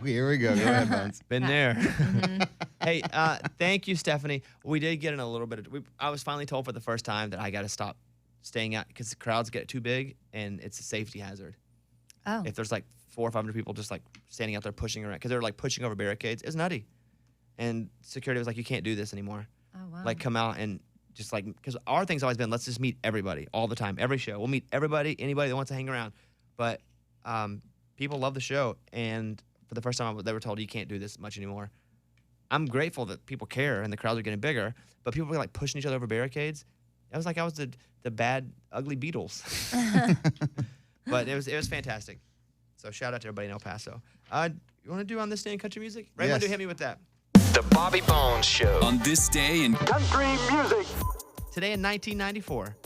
[SPEAKER 4] Here we go. Go ahead, Bones.
[SPEAKER 3] been there. Hey, thank you, Stephanie. We did get in a little bit of. I was finally told for the first time that I got to stop staying out because the crowds get too big and it's a safety hazard.
[SPEAKER 2] Oh.
[SPEAKER 3] If there's like 400 or 500 people just like standing out there pushing around because they're like pushing over barricades, it's nutty. And security was like, you can't do this anymore.
[SPEAKER 2] Oh, wow.
[SPEAKER 3] Like, come out and just like, because our thing's always been, let's just meet everybody all the time, every show. We'll meet everybody, anybody that wants to hang around. But people love the show. And for the first time, they were told, you can't do this much anymore. I'm grateful that people care and the crowds are getting bigger, but people were like pushing each other over barricades. I was like, I was the bad, ugly Beatles. But it was fantastic. So shout out to everybody in El Paso. You want to do On This Day in Country Music? Raymond,
[SPEAKER 4] Yes.
[SPEAKER 3] hit me with that.
[SPEAKER 1] The Bobby Bones Show.
[SPEAKER 5] On this day in
[SPEAKER 8] Country music.
[SPEAKER 3] Today in 1994,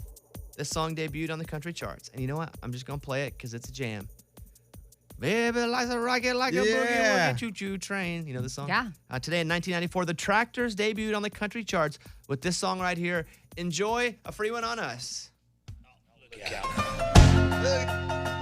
[SPEAKER 3] this song debuted on the country charts. And you know what? I'm just going to play it because it's a jam. Baby likes a rocket like a boogie
[SPEAKER 4] Yeah.
[SPEAKER 3] woogie choo-choo train. You know the song?
[SPEAKER 2] Yeah.
[SPEAKER 3] Today in 1994, the Tractors debuted on the country charts with this song right here. Enjoy a free one on us.
[SPEAKER 5] look out.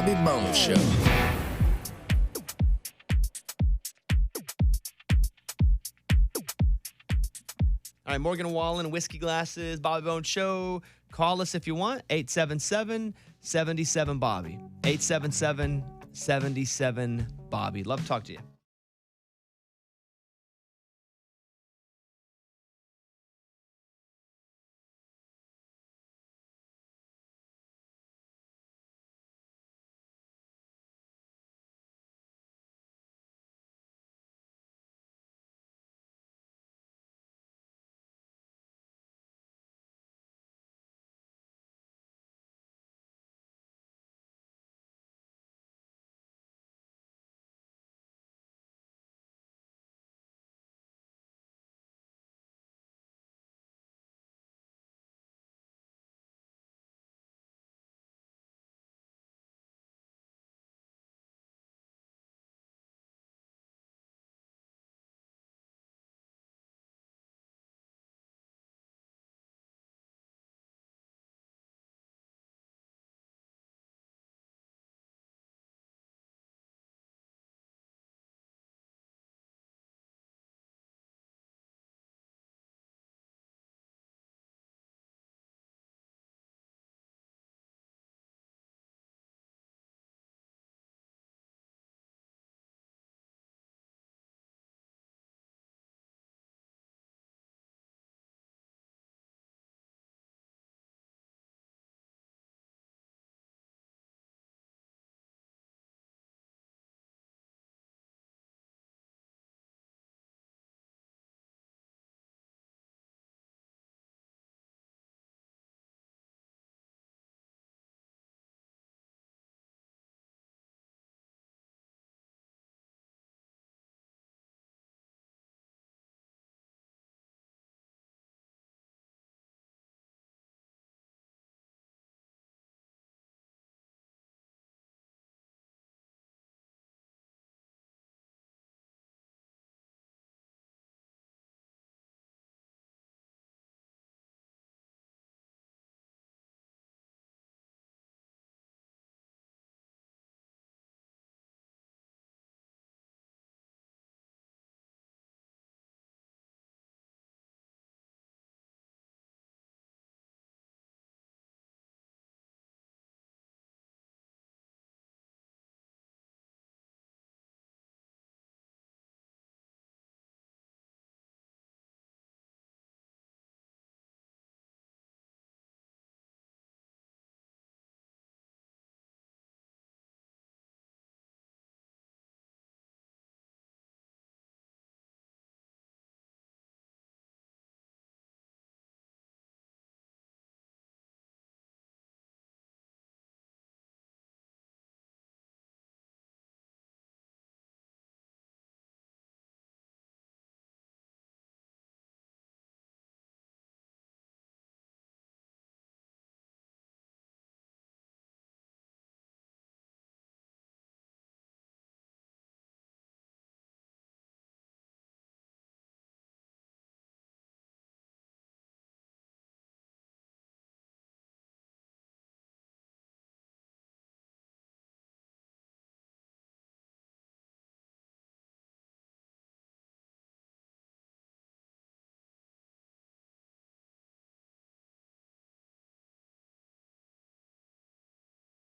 [SPEAKER 5] Bobby Bones Show.
[SPEAKER 3] All right, Morgan Wallen, Whiskey Glasses, Bobby Bones Show. Call us if you want, 877-77-Bobby. 877-77-Bobby. Love to talk to you.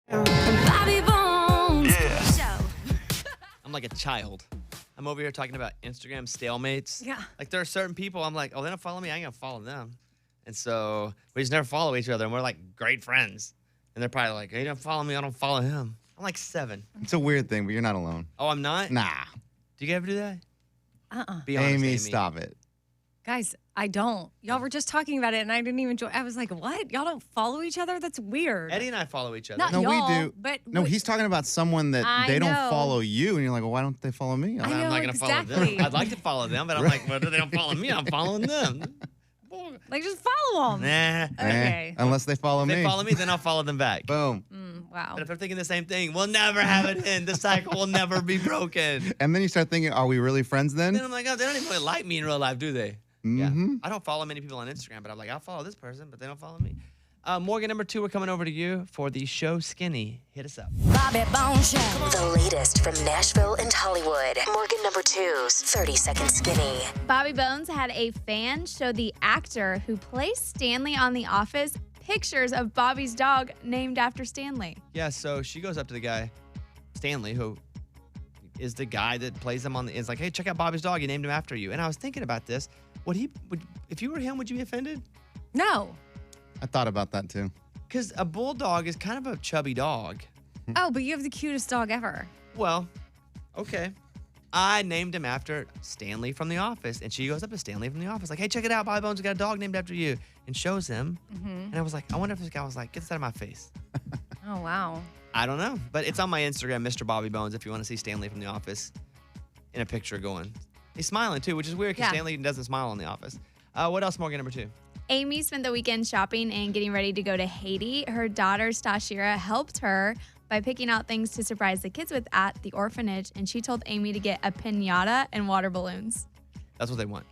[SPEAKER 2] Bobby Bones Show.
[SPEAKER 3] I'm like a child. I'm over here talking about Instagram stalemates.
[SPEAKER 2] Yeah.
[SPEAKER 3] Like there are certain people I'm like, oh, they don't follow me, I ain't gonna follow them. And so we just never follow each other, and we're like great friends. And they're probably like, hey, you don't follow me, I don't follow him. I'm like 7.
[SPEAKER 4] It's a weird thing, but you're not alone.
[SPEAKER 3] Oh, I'm not?
[SPEAKER 4] Nah.
[SPEAKER 3] Do you ever do that?
[SPEAKER 2] Uh-uh.
[SPEAKER 3] Be honest,
[SPEAKER 4] Amy, stop it.
[SPEAKER 2] Guys, I don't. Y'all were just talking about it, and I didn't even join. I was like, what? Y'all don't follow each other? That's weird.
[SPEAKER 3] Eddie and I follow each other.
[SPEAKER 2] Not
[SPEAKER 4] No,
[SPEAKER 2] y'all,
[SPEAKER 4] we do.
[SPEAKER 2] But
[SPEAKER 4] No, he's talking about someone that
[SPEAKER 2] I
[SPEAKER 4] they don't
[SPEAKER 2] know.
[SPEAKER 4] follow you, and you're like, well, why don't they follow me?
[SPEAKER 2] I
[SPEAKER 3] I'm
[SPEAKER 2] know,
[SPEAKER 3] not gonna follow
[SPEAKER 2] exactly.
[SPEAKER 3] them. I'd like to follow them, but I'm like, well, they don't follow me, I'm following them.
[SPEAKER 2] Like, just follow them.
[SPEAKER 3] Nah.
[SPEAKER 2] Okay.
[SPEAKER 4] Unless they follow
[SPEAKER 3] If
[SPEAKER 4] me.
[SPEAKER 3] they follow me, then I'll follow them back.
[SPEAKER 4] Boom.
[SPEAKER 2] Wow.
[SPEAKER 3] But if they're thinking the same thing, we'll never have it end. The cycle will never be broken.
[SPEAKER 4] And then you start thinking, are we really friends then?
[SPEAKER 3] Then I'm like, oh, they don't even really like me in real life, do they?
[SPEAKER 4] Mhm.
[SPEAKER 3] Yeah. I don't follow many people on Instagram, but I'm like, I'll follow this person, but they don't follow me. Morgan, number 2, we're coming over to you for the show Skinny. Hit us up.
[SPEAKER 6] Bobby Bones Show. The latest from Nashville and Hollywood. Morgan number 2's 30-second skinny.
[SPEAKER 7] Bobby Bones had a fan show the actor who plays Stanley on The Office pictures of Bobby's dog named after Stanley.
[SPEAKER 3] Yeah, so she goes up to the guy, Stanley, who is the guy that plays him is like, hey, check out Bobby's dog. He named him after you. And I was thinking about this. If you were him, would you be offended?
[SPEAKER 2] No.
[SPEAKER 4] I thought about that too.
[SPEAKER 3] Because a bulldog is kind of a chubby dog.
[SPEAKER 2] Oh, but you have the cutest dog ever.
[SPEAKER 3] Well, okay. I named him after Stanley from The Office. And she goes up to Stanley from The Office, like, hey, check it out. Bobby Bones got a dog named after you. And shows him. And I was like, I wonder if this guy was like, get this out of my face.
[SPEAKER 2] Oh, wow.
[SPEAKER 3] I don't know. But it's on my Instagram, Mr. Bobby Bones, if you want to see Stanley from The Office in a picture going. He's smiling too, which is weird because
[SPEAKER 2] Yeah.
[SPEAKER 3] Stanley doesn't smile in The Office. What else, Morgan, number 2?
[SPEAKER 7] Amy spent the weekend shopping and getting ready to go to Haiti. Her daughter, Stashira, helped her by picking out things to surprise the kids with at the orphanage, and she told Amy to get a piñata and water balloons.
[SPEAKER 3] That's what they want.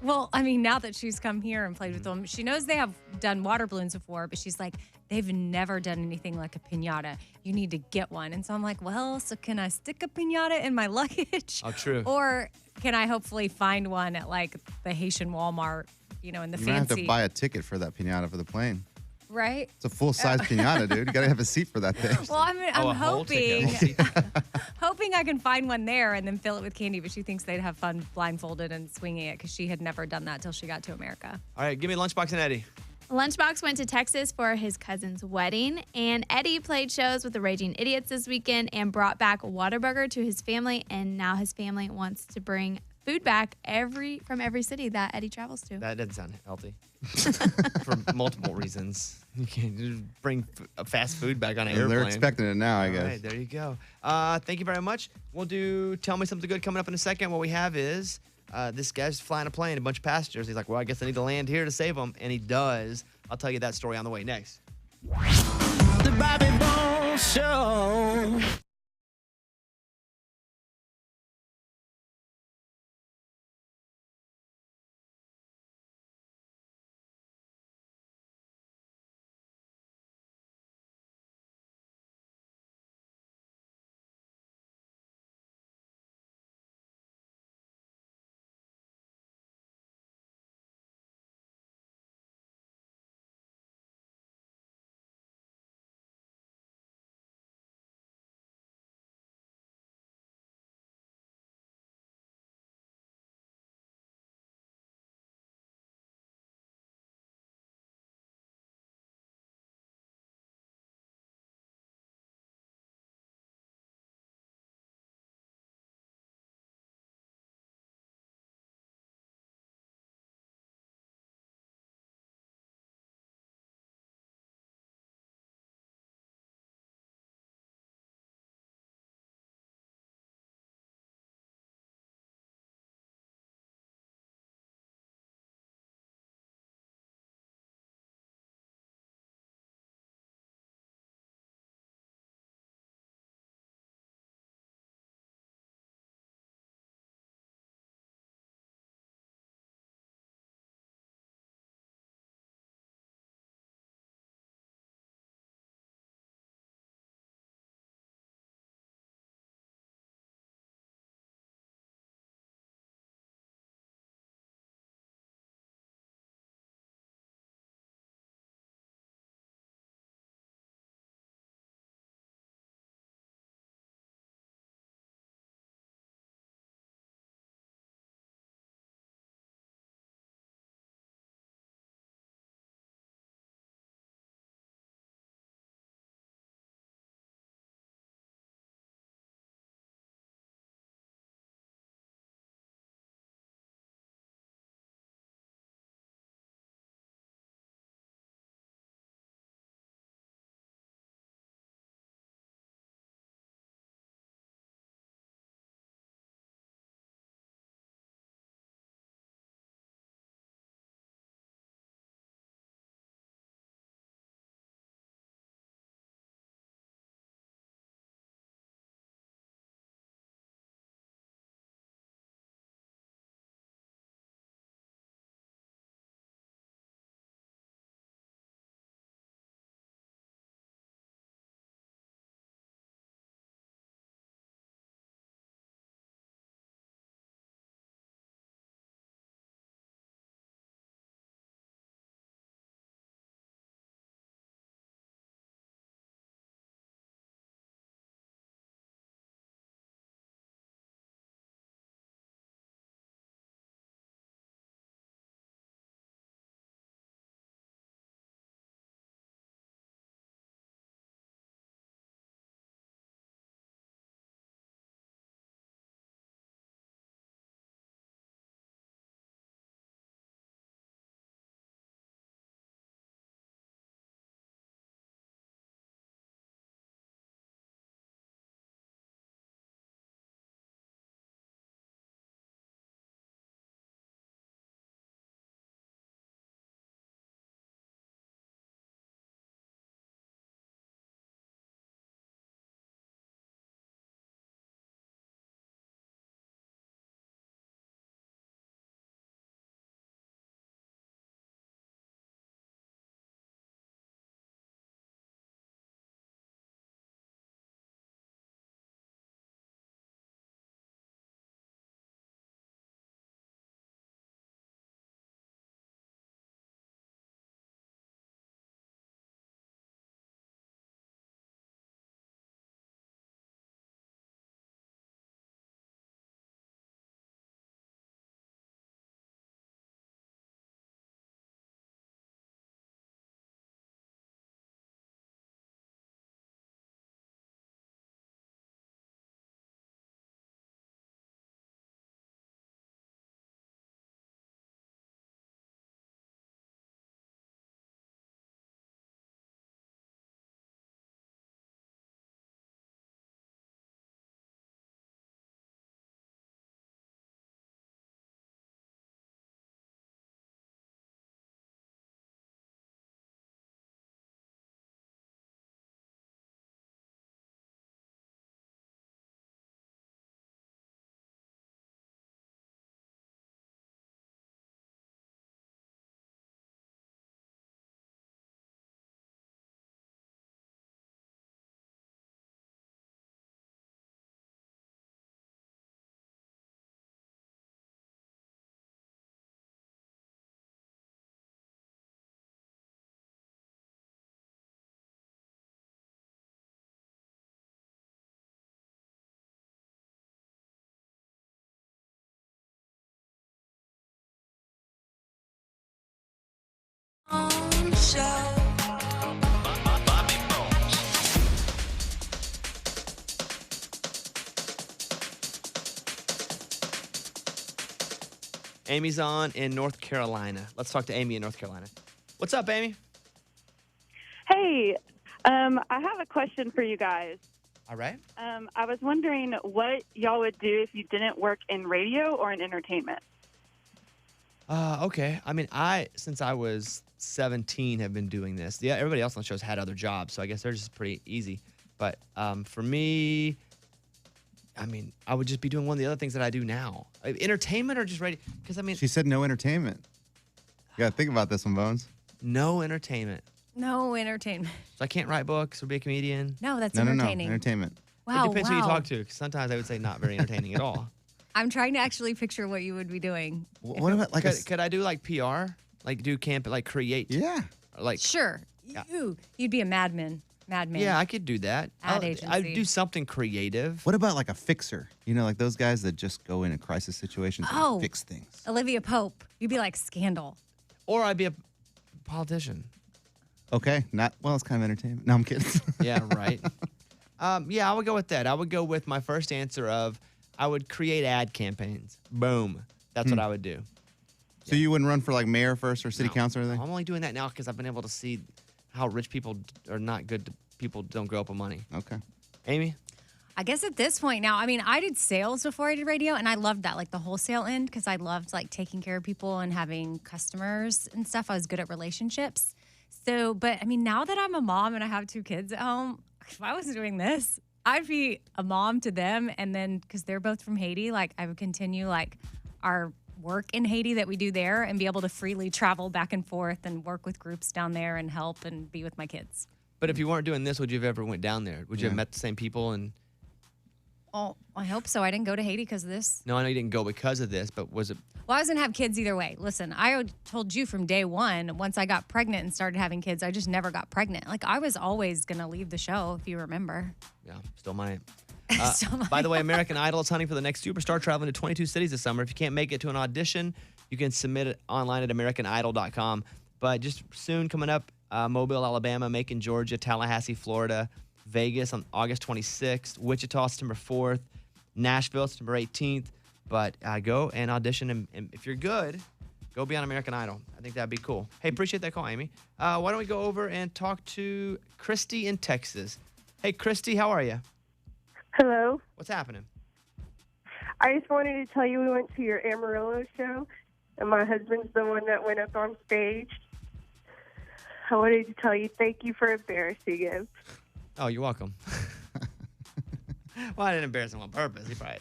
[SPEAKER 2] Well, I mean, now that she's come here and played with them, she knows they have done water balloons before, but she's like, they've never done anything like a piñata. You need to get one. And so I'm like, well, so can I stick a piñata in my luggage?
[SPEAKER 3] Oh, true.
[SPEAKER 2] Or can I hopefully find one at like the Haitian Walmart, in the
[SPEAKER 4] You might have
[SPEAKER 2] fancy,
[SPEAKER 4] to buy a ticket for that piñata for the plane.
[SPEAKER 2] right?
[SPEAKER 4] It's a full-size piñata, dude. You got to have a seat for that thing.
[SPEAKER 2] Well, I'm
[SPEAKER 3] a whole ticket,
[SPEAKER 2] hoping,
[SPEAKER 3] whole seat.
[SPEAKER 2] hoping I can find one there and then fill it with candy, but she thinks they'd have fun blindfolded and swinging it because she had never done that till she got to America.
[SPEAKER 3] All right, give me Lunchbox and Eddie.
[SPEAKER 7] Lunchbox went to Texas for his cousin's wedding, and Eddie played shows with the Raging Idiots this weekend and brought back Whataburger to his family, and now his family wants to bring food back from every city that Eddie travels to.
[SPEAKER 3] That doesn't sound healthy for multiple reasons. You can't just bring fast food back on an airplane.
[SPEAKER 4] They're expecting it now, I
[SPEAKER 3] All
[SPEAKER 4] guess.
[SPEAKER 3] right, there you go. Thank you very much. We'll do Tell Me Something Good coming up in a second. What we have is this guy's flying a plane, a bunch of passengers. He's like, well, I guess I need to land here to save them. And he does. I'll tell you that story on the way next.
[SPEAKER 5] The Bobby Bones Show. Show.
[SPEAKER 10] Bobby Bones.
[SPEAKER 3] Amy's on in North Carolina. Let's talk to Amy in North Carolina. What's up, Amy?
[SPEAKER 11] Hey, I have a question for you guys.
[SPEAKER 3] All right.
[SPEAKER 11] I was wondering what y'all would do if you didn't work in radio or in entertainment.
[SPEAKER 3] Okay. I mean, since I was 17, have been doing this. Yeah, everybody else on the show's had other jobs, so I guess they're just pretty easy. But for me, I mean, I would just be doing one of the other things that I do now. Entertainment or just radio? Because I mean,
[SPEAKER 4] She said no entertainment. You got to think about this one, Bones.
[SPEAKER 3] no entertainment.
[SPEAKER 2] No entertainment.
[SPEAKER 3] So I can't write books or be a comedian.
[SPEAKER 2] No, that's
[SPEAKER 4] No,
[SPEAKER 2] entertaining.
[SPEAKER 4] entertainment.
[SPEAKER 2] Wow,
[SPEAKER 3] It depends who you
[SPEAKER 2] wow.
[SPEAKER 3] talk to. 'Cause sometimes I would say not very entertaining at all.
[SPEAKER 2] I'm trying to actually picture what you would be doing.
[SPEAKER 4] What about like
[SPEAKER 3] could I do like PR? Like do camp, like create?
[SPEAKER 4] Yeah.
[SPEAKER 3] Like
[SPEAKER 2] Sure.
[SPEAKER 3] Yeah.
[SPEAKER 2] You'd be a madman.
[SPEAKER 3] yeah, I could do that.
[SPEAKER 2] Ad
[SPEAKER 3] I'd
[SPEAKER 2] agency.
[SPEAKER 3] do something creative.
[SPEAKER 4] What about like a fixer? You know, like those guys that just go in a crisis situations
[SPEAKER 2] Oh.
[SPEAKER 4] and fix things.
[SPEAKER 2] Olivia Pope. You'd be like Scandal.
[SPEAKER 3] Or I'd be a politician.
[SPEAKER 4] Okay, it's kind of entertainment. No, I'm kidding.
[SPEAKER 3] Yeah, right. Yeah, I would go with that. I would go with my first answer of I would create ad campaigns. Boom. That's what I would do.
[SPEAKER 4] So you wouldn't run for like mayor first or city
[SPEAKER 3] No.
[SPEAKER 4] council or anything?
[SPEAKER 3] I'm only doing that now because I've been able to see how rich people are not good. People don't grow up with money.
[SPEAKER 4] Okay.
[SPEAKER 3] Amy?
[SPEAKER 2] I guess at this point now, I mean, I did sales before I did radio, and I loved that, like the wholesale end, because I loved like taking care of people and having customers and stuff. I was good at relationships. So, but I mean, now that I'm a mom and I have 2 kids at home, if I was doing this, I'd be a mom to them. And then because they're both from Haiti, like I would continue like our work in Haiti that we do there and be able to freely travel back and forth and work with groups down there and help and be with my kids.
[SPEAKER 3] But if you weren't doing this, would you have ever went down there? Would you have met the same people? And
[SPEAKER 2] Oh, I hope so. I didn't go to Haiti because of this.
[SPEAKER 3] no, I know you didn't go because of this, but was it?
[SPEAKER 2] Well, I was going to have kids either way. Listen, I told you from day one, once I got pregnant and started having kids, I just never got pregnant. Like, I was always going to leave the show, if you remember.
[SPEAKER 3] Yeah, still might.
[SPEAKER 2] Still might.
[SPEAKER 3] By the way, American Idol is hunting for the next superstar, traveling to 22 cities this summer. If you can't make it to an audition, you can submit it online at AmericanIdol.com. But just soon coming up, Mobile, Alabama, Macon, Georgia, Tallahassee, Florida, Vegas on August 26th, Wichita, September 4th, Nashville, September 18th. But go and audition, and if you're good, go be on American Idol. I think that'd be cool. Hey, appreciate that call, Amy. Why don't we go over and talk to Christy in Texas? Hey, Christy, how are you?
[SPEAKER 12] Hello.
[SPEAKER 3] What's happening?
[SPEAKER 12] I just wanted to tell you we went to your Amarillo show, and my husband's the one that went up on stage. I wanted to tell you thank you for embarrassing him.
[SPEAKER 3] Oh, you're welcome. Well, I didn't embarrass him on purpose. He probably,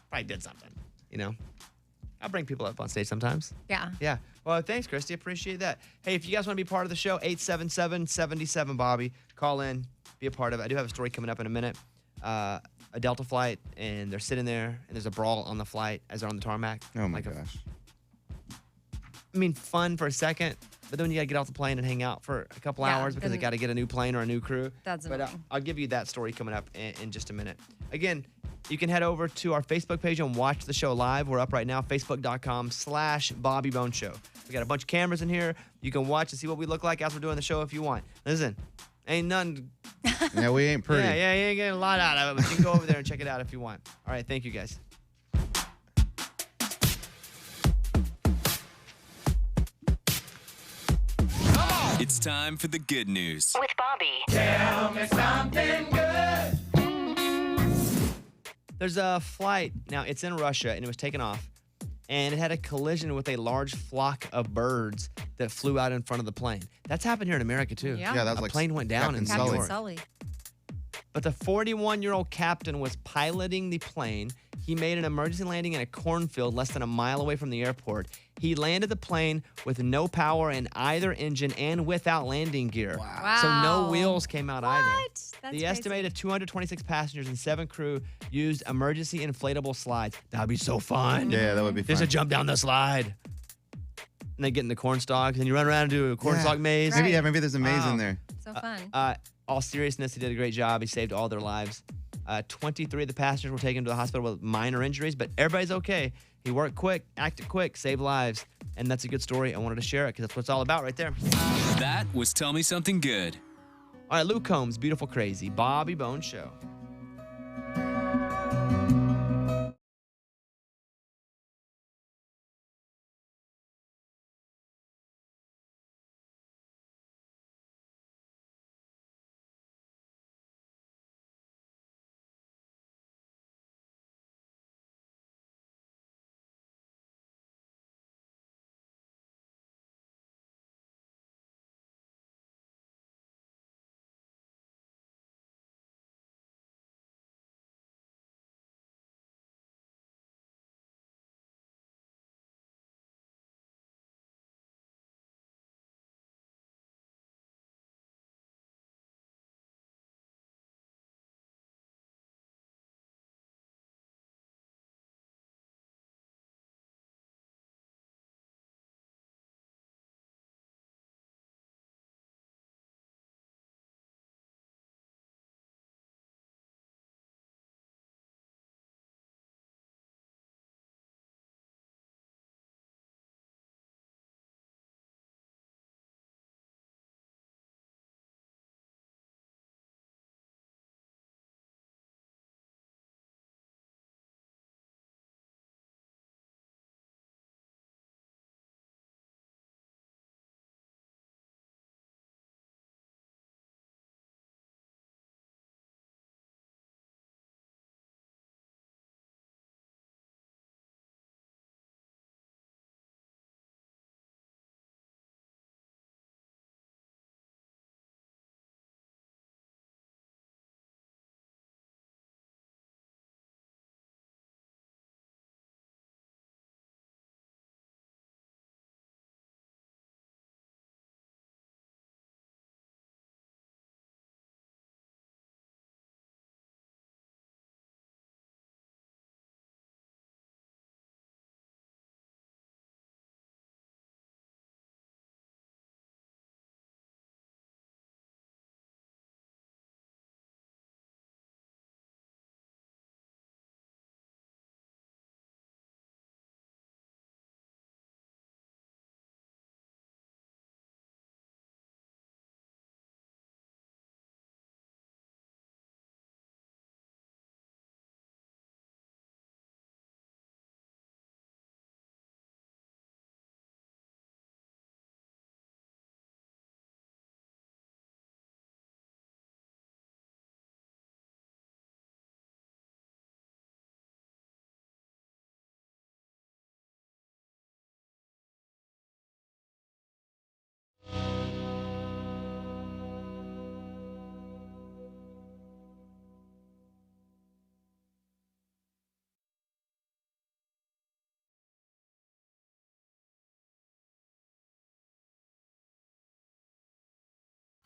[SPEAKER 3] probably did something, I'll bring people up on stage sometimes.
[SPEAKER 2] Yeah.
[SPEAKER 3] Yeah. Well, thanks, Christy. Appreciate that. Hey, if you guys want to be part of the show, 877-77-BOBBY. Call in, be a part of it. I do have a story coming up in a minute. A Delta flight, and they're sitting there, and there's a brawl on the flight as they're on the tarmac.
[SPEAKER 4] Oh, my gosh.
[SPEAKER 3] Fun for a second, but then you got to get off the plane and hang out for a couple hours because they got to get a new plane or a new crew.
[SPEAKER 2] That's
[SPEAKER 3] But
[SPEAKER 2] annoying.
[SPEAKER 3] I'll give you that story coming up in just a minute. Again, you can head over to our Facebook page and watch the show live. We're up right now, facebook.com/Bobby Bones Show. We got a bunch of cameras in here. You can watch and see what we look like as we're doing the show if you want. Listen, ain't nothing.
[SPEAKER 4] Yeah, we ain't pretty.
[SPEAKER 3] Yeah, you ain't getting a lot out of it, but you can go over there and check it out if you want. All right, thank you guys.
[SPEAKER 1] It's time for the good news.
[SPEAKER 6] With Bobby.
[SPEAKER 5] Tell me something good.
[SPEAKER 3] There's a flight. Now, it's in Russia, and it was taken off. And it had a collision with a large flock of birds that flew out in front of the plane. That's happened here in America, too.
[SPEAKER 2] Yeah.
[SPEAKER 4] Yeah, that was
[SPEAKER 3] A
[SPEAKER 4] like
[SPEAKER 3] plane went down in
[SPEAKER 4] Captain
[SPEAKER 3] New
[SPEAKER 2] Captain
[SPEAKER 3] York.
[SPEAKER 2] Sully.
[SPEAKER 3] But the 41-year-old captain was piloting the plane. He made an emergency landing in a cornfield less than a mile away from the airport. He landed the plane with no power in either engine and without landing gear.
[SPEAKER 2] Wow.
[SPEAKER 3] So no wheels came out either.
[SPEAKER 2] What? That's
[SPEAKER 3] The
[SPEAKER 2] crazy.
[SPEAKER 3] estimated 226 passengers and 7 crew used emergency inflatable slides. That would be so fun.
[SPEAKER 4] Yeah, that would be fun.
[SPEAKER 3] There's a jump down the slide. And they get in the corn stalks, and you run around and do a corn stalk maze.
[SPEAKER 4] Maybe,
[SPEAKER 2] Right.
[SPEAKER 4] maybe there's a maze
[SPEAKER 3] Wow.
[SPEAKER 4] in there.
[SPEAKER 2] So fun.
[SPEAKER 3] All seriousness, he did a great job. He saved all their lives. 23 of the passengers were taken to the hospital with minor injuries, but everybody's okay. He worked quick, acted quick, saved lives. And that's a good story. I wanted to share it because that's what it's all about right there.
[SPEAKER 1] That was Tell Me Something Good.
[SPEAKER 3] All right, Luke Combs, Beautiful Crazy, Bobby Bones Show.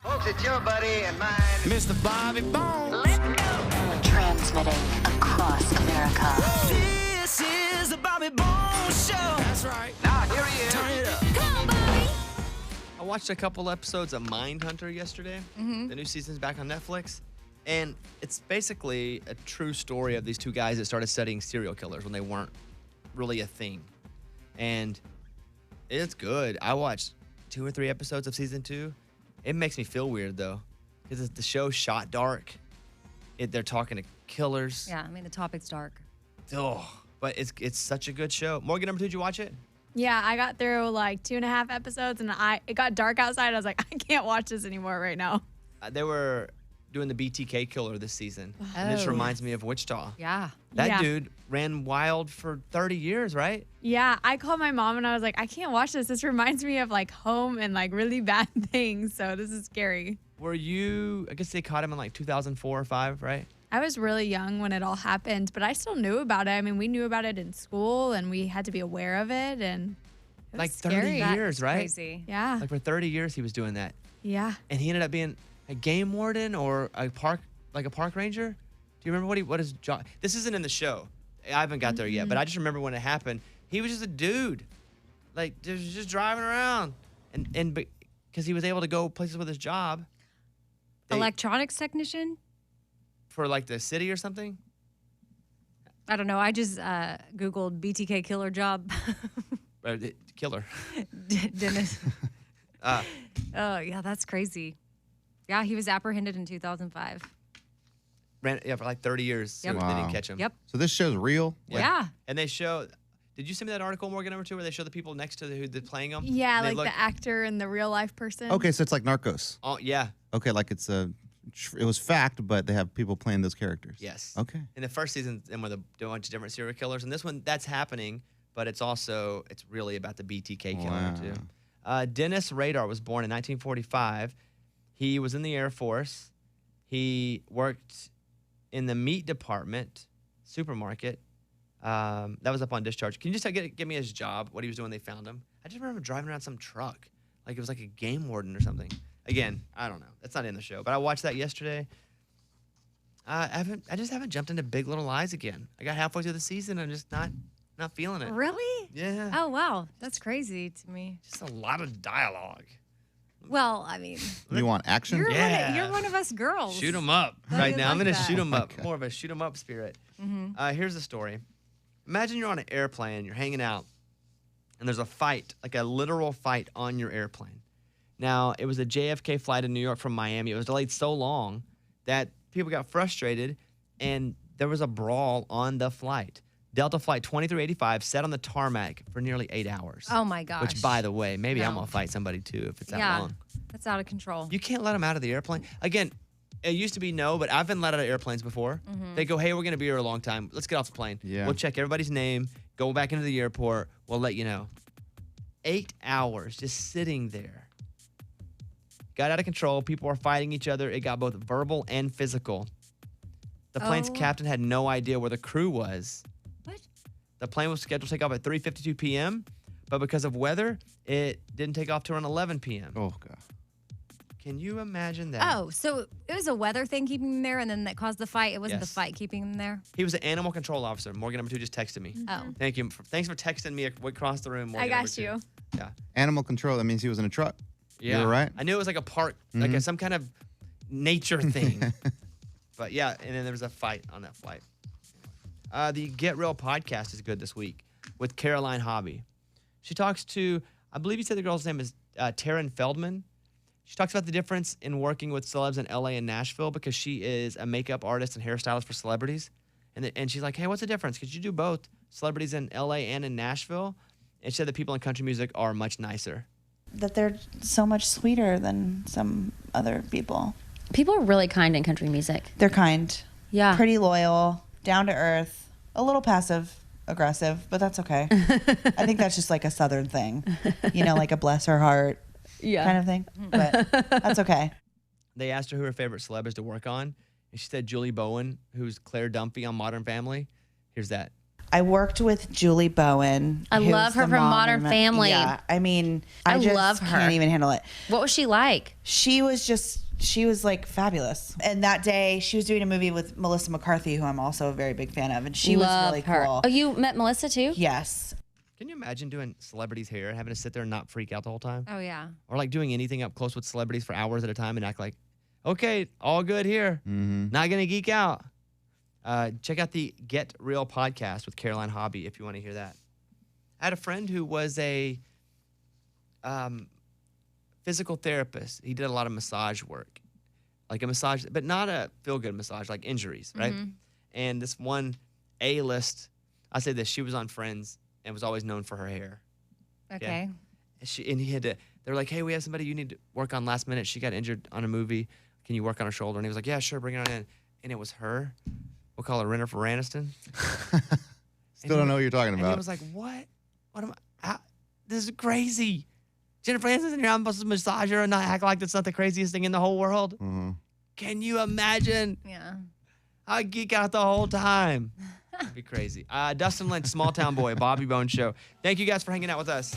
[SPEAKER 5] Folks, it's your buddy and mine,
[SPEAKER 10] Mr. Bobby Bones.
[SPEAKER 6] Transmitting across America.
[SPEAKER 10] This is the Bobby Bones Show. That's right.
[SPEAKER 5] Now, here he is.
[SPEAKER 10] Turn it up.
[SPEAKER 2] Come on, Bobby.
[SPEAKER 3] I watched a couple episodes of Mindhunter yesterday. The new season's back on Netflix. And it's basically a true story of these two guys that started studying serial killers when they weren't really a thing. And it's good. I watched 2 or 3 episodes of season 2. It makes me feel weird, though, because the show's shot dark. They're talking to killers.
[SPEAKER 2] Yeah, I mean, the topic's dark.
[SPEAKER 3] Oh, but it's such a good show. Morgan, number 2, did you watch it?
[SPEAKER 7] Yeah, I got through like 2.5 episodes and it got dark outside. I was like, I can't watch this anymore right now.
[SPEAKER 3] They were doing the BTK killer this season. And it just
[SPEAKER 2] Oh.
[SPEAKER 3] reminds me of Wichita.
[SPEAKER 2] Yeah.
[SPEAKER 3] That
[SPEAKER 7] Yeah.
[SPEAKER 3] dude ran wild for 30 years, right?
[SPEAKER 7] Yeah, I called my mom and I was like, I can't watch this. This reminds me of like home and like really bad things. So this is scary.
[SPEAKER 3] Were you, I guess they caught him in like 2004 or 5, right?
[SPEAKER 7] I was really young when it all happened, but I still knew about it. I mean, we knew about it in school and we had to be aware of it. And it was
[SPEAKER 3] Like 30
[SPEAKER 7] scary.
[SPEAKER 3] years, right?
[SPEAKER 2] Crazy.
[SPEAKER 7] Yeah.
[SPEAKER 3] Like for 30 years he was doing that.
[SPEAKER 7] Yeah.
[SPEAKER 3] And he ended up being a game warden or a park ranger. Do you remember what his job? This isn't in the show. I haven't got there yet, but I just remember when it happened. He was just a dude, like just driving around, and because he was able to go places with his job.
[SPEAKER 2] Electronics technician?
[SPEAKER 3] For like the city or something.
[SPEAKER 2] I don't know. I just Googled BTK killer job.
[SPEAKER 3] Killer.
[SPEAKER 2] Dennis. Oh, yeah, that's crazy. Yeah, he was apprehended in 2005.
[SPEAKER 3] Ran for like 30 years.
[SPEAKER 2] Yep.
[SPEAKER 3] They didn't catch him.
[SPEAKER 2] Yep.
[SPEAKER 4] So this show's real?
[SPEAKER 2] Yeah.
[SPEAKER 3] And they show. Did you send me that article, Morgan, number 2, where they show the people next to who's playing them?
[SPEAKER 7] Yeah,
[SPEAKER 3] And they
[SPEAKER 7] like
[SPEAKER 3] look-
[SPEAKER 7] the actor and the real life person.
[SPEAKER 4] Okay, so it's like Narcos.
[SPEAKER 3] Oh, yeah.
[SPEAKER 4] Okay, like it was fact, but they have people playing those characters.
[SPEAKER 3] Yes.
[SPEAKER 4] Okay.
[SPEAKER 3] In the first season, and with a bunch of different serial killers, and this one that's happening, but it's really about the BTK killer
[SPEAKER 4] Wow.
[SPEAKER 3] too. Dennis Radar was born in 1945. He was in the Air Force. He worked in the meat department, supermarket. That was up on discharge. Can you just give me his job, what he was doing when they found him? I just remember driving around some truck, like it was like a game warden or something. Again, I don't know. That's not in the show, but I watched that yesterday. I just haven't jumped into Big Little Lies again. I got halfway through the season. I'm just not feeling it.
[SPEAKER 2] Really?
[SPEAKER 3] Yeah.
[SPEAKER 2] Oh, wow. That's crazy to me.
[SPEAKER 3] Just a lot of dialogue.
[SPEAKER 2] Well, I mean,
[SPEAKER 4] You want action?
[SPEAKER 2] you're one of us girls.
[SPEAKER 3] Shoot 'em up
[SPEAKER 2] I
[SPEAKER 3] right
[SPEAKER 2] didn't
[SPEAKER 3] now. I'm
[SPEAKER 2] like
[SPEAKER 3] gonna
[SPEAKER 2] that.
[SPEAKER 3] shoot 'em up. More of a shoot 'em up spirit.
[SPEAKER 2] Mhm.
[SPEAKER 3] Here's the story. Imagine you're on an airplane. You're hanging out, and there's a fight, like a literal fight on your airplane. Now, it was a JFK flight in New York from Miami. It was delayed so long that people got frustrated, and there was a brawl on the flight. Delta Flight 2385 sat on the tarmac for nearly 8 hours.
[SPEAKER 2] Oh, my gosh.
[SPEAKER 3] Which, by the way, maybe I'm
[SPEAKER 2] No.
[SPEAKER 3] going to fight somebody too if it's that
[SPEAKER 2] Yeah.
[SPEAKER 3] long.
[SPEAKER 2] That's out of control.
[SPEAKER 3] You can't let them out of the airplane. Again, it used to be no, but I've been let out of airplanes before.
[SPEAKER 2] Mhm.
[SPEAKER 3] They go, hey, we're going to be here a long time. Let's get off the plane.
[SPEAKER 4] Yeah.
[SPEAKER 3] We'll check everybody's name, go back into the airport. We'll let you know. 8 hours just sitting there. Got out of control. People were fighting each other. It got both verbal and physical. The plane's
[SPEAKER 2] Oh.
[SPEAKER 3] captain had no idea where the crew was.
[SPEAKER 2] What?
[SPEAKER 3] The plane was scheduled to take off at 3:52 p.m., but because of weather, it didn't take off till around 11 p.m.
[SPEAKER 4] Oh, God.
[SPEAKER 3] Can you imagine that?
[SPEAKER 2] Oh, so it was a weather thing keeping them there, and then that caused the fight. It wasn't the
[SPEAKER 3] Yes.
[SPEAKER 2] fight keeping them there.
[SPEAKER 3] He was an animal control officer. Morgan number 2 just texted me.
[SPEAKER 2] Oh.
[SPEAKER 3] Thank you. Thanks for texting me across the room. Morgan
[SPEAKER 7] I
[SPEAKER 3] number
[SPEAKER 7] got
[SPEAKER 3] 2.
[SPEAKER 7] you.
[SPEAKER 3] Yeah.
[SPEAKER 4] Animal control, that means he was in a truck.
[SPEAKER 3] Yeah.
[SPEAKER 4] You were right.
[SPEAKER 3] I knew it was like a park, like
[SPEAKER 4] Mhm.
[SPEAKER 3] some kind of nature thing. But yeah, and then there was a fight on that flight. The Get Real podcast is good this week with Caroline Hobby. She talks to, I believe you said the girl's name is Taryn Feldman. She talks about the difference in working with celebs in LA and Nashville because she is a makeup artist and hairstylist for celebrities. And she's like, hey, what's the difference? Because you do both celebrities in LA and in Nashville. And she said that people in country music are much nicer.
[SPEAKER 13] That they're so much sweeter than some other people.
[SPEAKER 14] People are really kind in country music.
[SPEAKER 13] They're kind.
[SPEAKER 14] Yeah.
[SPEAKER 13] Pretty loyal, down to earth, a little passive aggressive, but that's okay. I think that's just like a Southern thing, like a bless her heart kind of thing. But that's okay.
[SPEAKER 3] They asked her who her favorite celeb is to work on. And she said Julie Bowen, who's Claire Dunphy on Modern Family. Here's that.
[SPEAKER 13] I worked with Julie Bowen.
[SPEAKER 14] I
[SPEAKER 13] who's
[SPEAKER 14] love her
[SPEAKER 13] the
[SPEAKER 14] from
[SPEAKER 13] mom
[SPEAKER 14] Modern
[SPEAKER 13] in
[SPEAKER 14] Family.
[SPEAKER 13] Yeah, I mean,
[SPEAKER 14] I
[SPEAKER 13] just
[SPEAKER 14] love her.
[SPEAKER 13] can't even handle it.
[SPEAKER 14] What was she like?
[SPEAKER 13] She was like fabulous. And that day she was doing a movie with Melissa McCarthy, who I'm also a very big fan of. And she
[SPEAKER 14] Love
[SPEAKER 13] was really
[SPEAKER 14] her.
[SPEAKER 13] cool.
[SPEAKER 14] Oh, you met Melissa too?
[SPEAKER 13] Yes.
[SPEAKER 3] Can you imagine doing celebrities' hair and having to sit there and not freak out the whole time?
[SPEAKER 2] Oh, yeah.
[SPEAKER 3] Or like doing anything up close with celebrities for hours at a time and act like, okay, all good here. Not going to geek out. Check out the Get Real podcast with Caroline Hobby if you want to hear that. I had a friend who was a physical therapist. He did a lot of massage work, like a massage, but not a feel-good massage, like injuries, right?
[SPEAKER 2] Mhm.
[SPEAKER 3] And this one A-list, I say this, she was on Friends and was always known for her hair.
[SPEAKER 2] Okay.
[SPEAKER 3] And he had to, they were like, hey, we have somebody you need to work on last minute. She got injured on a movie. Can you work on her shoulder? And he was like, yeah, sure, bring it on in. And it was her. We'll call her Jennifer Aniston.
[SPEAKER 4] Still don't know what you're talking
[SPEAKER 3] And he
[SPEAKER 4] about.
[SPEAKER 3] was like, what? What am I? This is crazy. Jennifer Aniston, you're supposed to massage her and not act like that's not the craziest thing in the whole world. Can you imagine?
[SPEAKER 2] Yeah.
[SPEAKER 3] I geek out the whole time. It'd be crazy. Dustin Lynch, Small Town Boy, Bobby Bones Show. Thank you guys for hanging out with us.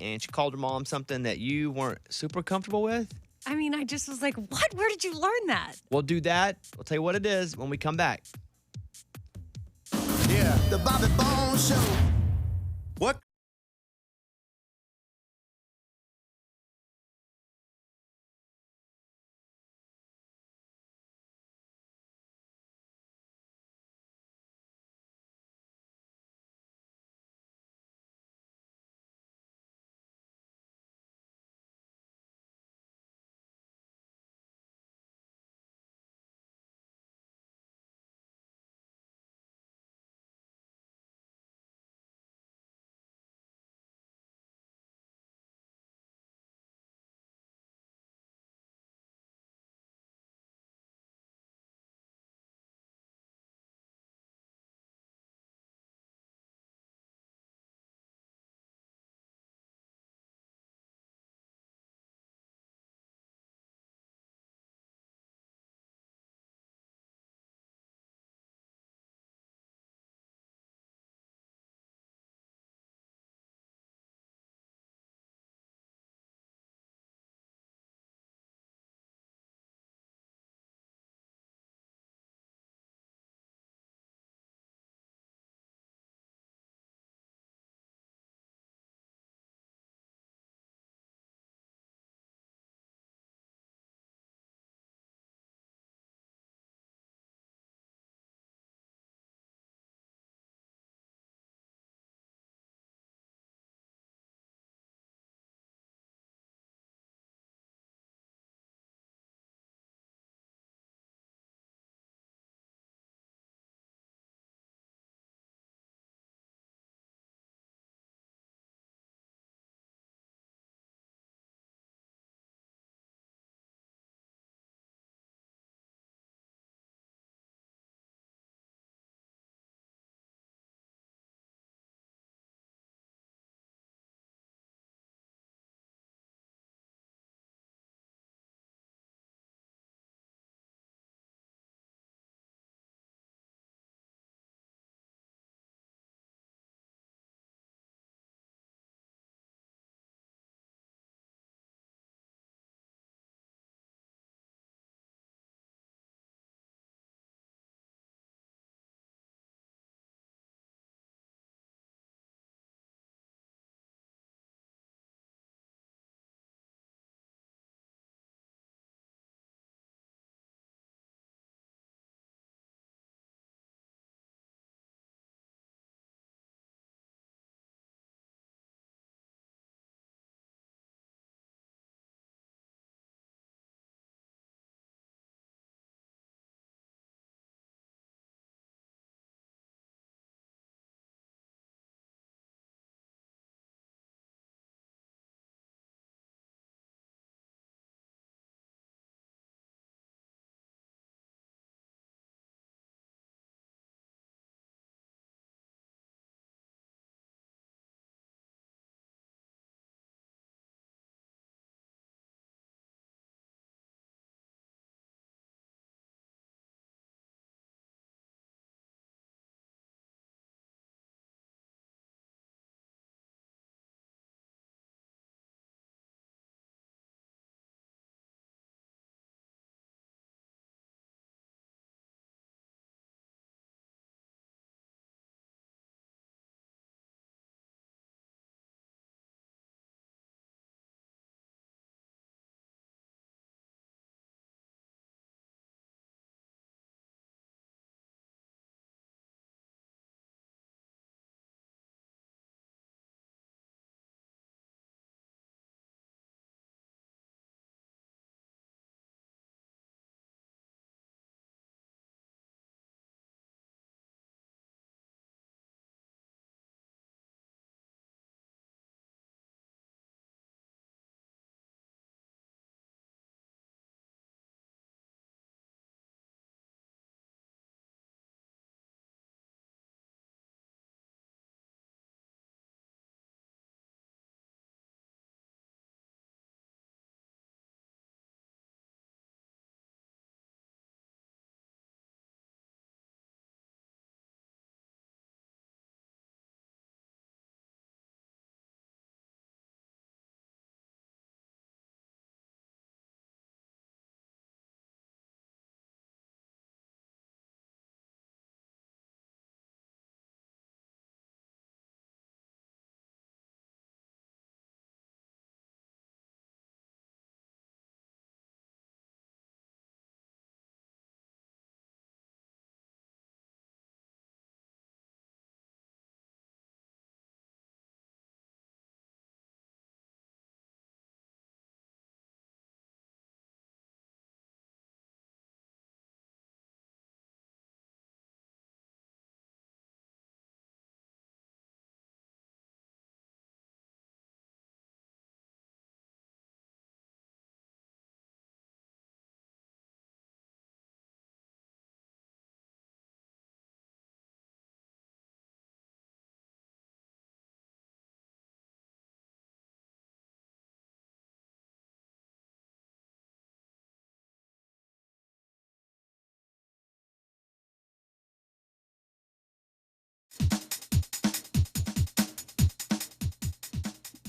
[SPEAKER 3] and she called her mom something that you weren't super comfortable with?
[SPEAKER 2] I mean, I just was like, what? Where did you learn that?
[SPEAKER 3] We'll do that. We'll tell you what it is when we come back.
[SPEAKER 10] Yeah, the Bobby Bones Show.
[SPEAKER 4] What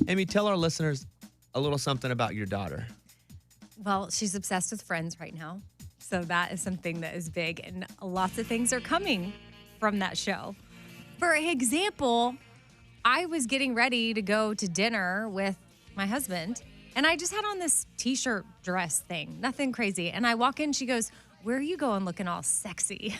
[SPEAKER 3] Amy, tell our listeners a little something about your daughter.
[SPEAKER 2] Well, she's obsessed with Friends right now. So that is something that is big. And lots of things are coming from that show. For example, I was getting ready to go to dinner with my husband. And I just had on this t-shirt dress thing. Nothing crazy. And I walk in, she goes, "Where are you going looking all sexy?"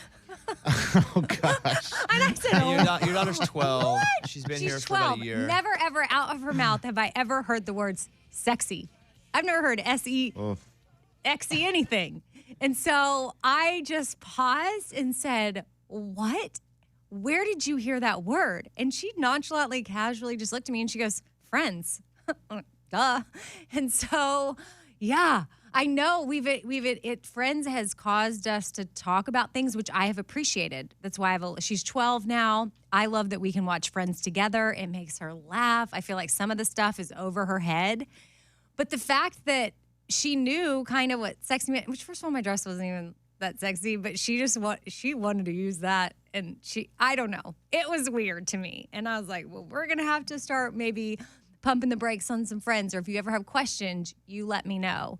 [SPEAKER 4] Oh, gosh.
[SPEAKER 2] And I said,
[SPEAKER 3] And your daughter's 12.
[SPEAKER 2] What?
[SPEAKER 3] She's been
[SPEAKER 2] She's
[SPEAKER 3] here for
[SPEAKER 2] 12.
[SPEAKER 3] about a year.
[SPEAKER 2] Never, ever out of her mouth have I ever heard the words sexy. I've never heard S-E-X-E anything. And so I just paused and said, "What? Where did you hear that word?" And she nonchalantly, casually just looked at me and she goes, "Friends." Duh. And so, yeah. I know Friends has caused us to talk about things, which I have appreciated. That's why she's 12 now. I love that we can watch Friends together. It makes her laugh. I feel like some of the stuff is over her head. But the fact that she knew kind of what sexy meant, which first of all, my dress wasn't even that sexy, but she wanted to use that. And I don't know. It was weird to me. And I was like, well, we're going to have to start maybe pumping the brakes on some Friends. Or if you ever have questions, you let me know.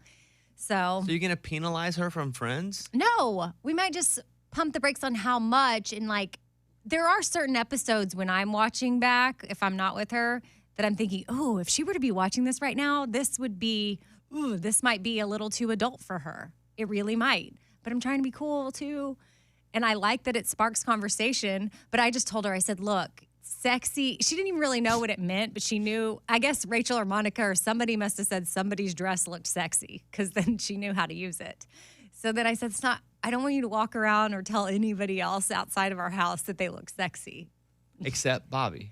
[SPEAKER 2] So
[SPEAKER 3] you're going to penalize her from Friends?
[SPEAKER 2] No, we might just pump the brakes on how much. And like, there are certain episodes when I'm watching back, if I'm not with her, that I'm thinking, oh, if she were to be watching this right now, this might be a little too adult for her. It really might. But I'm trying to be cool too. And I like that it sparks conversation. But I just told her, I said, look, sexy. She didn't even really know what it meant, but she knew, I guess Rachel or Monica or somebody must have said somebody's dress looked sexy because then she knew how to use it. So then I said, I don't want you to walk around or tell anybody else outside of our house that they look sexy.
[SPEAKER 3] Except Bobby.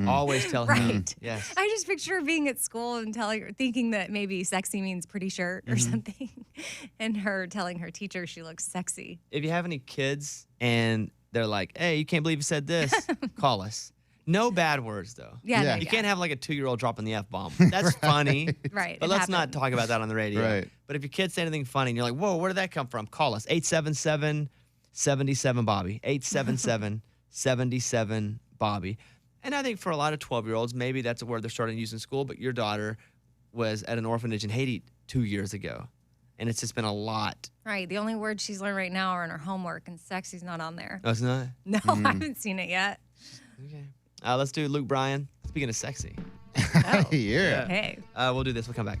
[SPEAKER 3] Always tell him.
[SPEAKER 2] Right.
[SPEAKER 3] Yes.
[SPEAKER 2] I just picture her being at school and thinking that maybe sexy means pretty shirt or something. And her telling her teacher she looks sexy.
[SPEAKER 3] If you have any kids and they're like, "Hey, you can't believe you said this," call us. No bad words, though.
[SPEAKER 2] Yeah.
[SPEAKER 3] You can't have like a 2-year-old dropping the F-bomb. That's funny.
[SPEAKER 2] Right.
[SPEAKER 3] But let's not talk about that on the radio.
[SPEAKER 4] Right.
[SPEAKER 3] But if your kids say anything funny and you're like, "Whoa, where did that come from?" Call us. 877-77-BOBBY. 877-77-BOBBY. And I think for a lot of 12-year-olds, maybe that's a word they're starting to use in school, but your daughter was at an orphanage in Haiti 2 years ago. And it's just been a lot.
[SPEAKER 2] Right. The only words she's learned right now are in her homework, and sexy's not on there.
[SPEAKER 3] Oh, it's not?
[SPEAKER 2] No, I haven't seen it yet.
[SPEAKER 3] Okay. Let's do Luke Bryan. Speaking of sexy.
[SPEAKER 4] Yeah.
[SPEAKER 2] Hey.
[SPEAKER 3] We'll do this. We'll come back.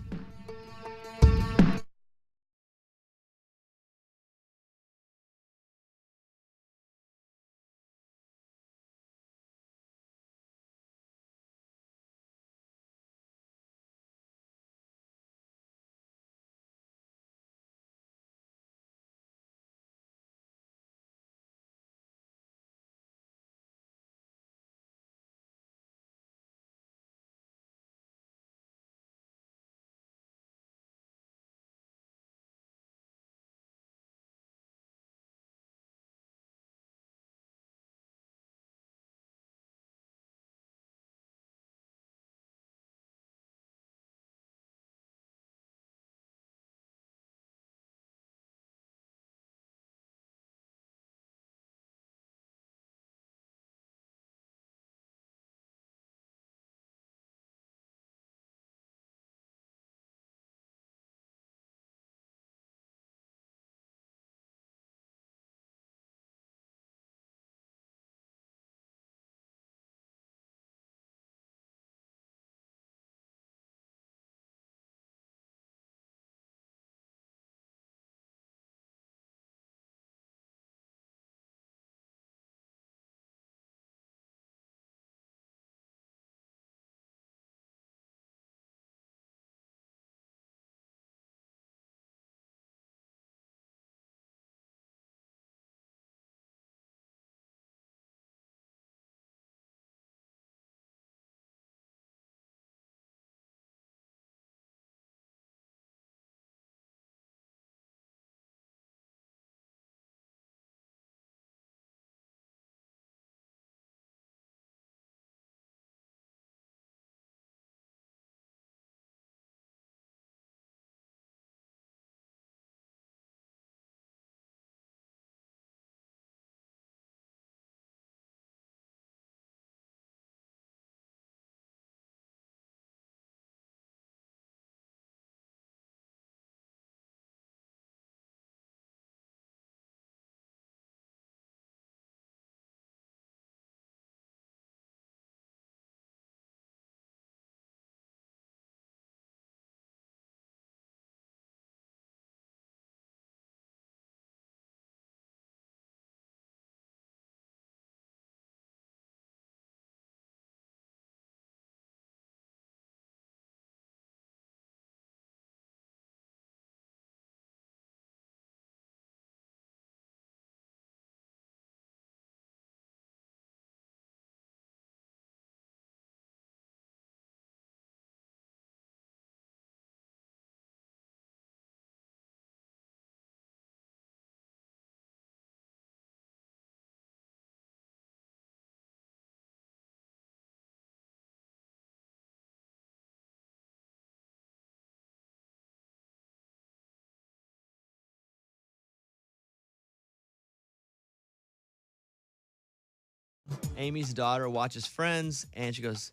[SPEAKER 3] Amy's daughter watches Friends, and she goes,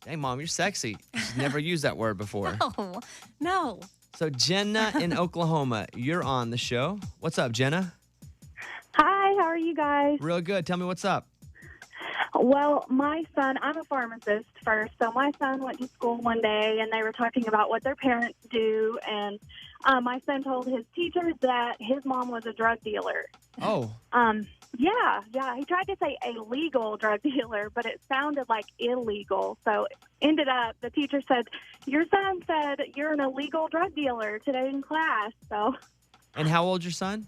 [SPEAKER 3] "Dang, Mom, you're sexy." She's never used that word before.
[SPEAKER 2] Oh, no.
[SPEAKER 3] So Jenna in Oklahoma, you're on the show. What's up, Jenna?
[SPEAKER 15] Hi, how are you guys?
[SPEAKER 3] Real good. Tell me what's up.
[SPEAKER 15] Well, my son, I'm a pharmacist first, so my son went to school one day and they were talking about what their parents do, and my son told his teacher that his mom was a drug dealer.
[SPEAKER 3] Oh.
[SPEAKER 15] Yeah. He tried to say a legal drug dealer, but it sounded like illegal. So ended up, the teacher said, "Your son said you're an illegal drug dealer today in class." So.
[SPEAKER 3] And how old's your son?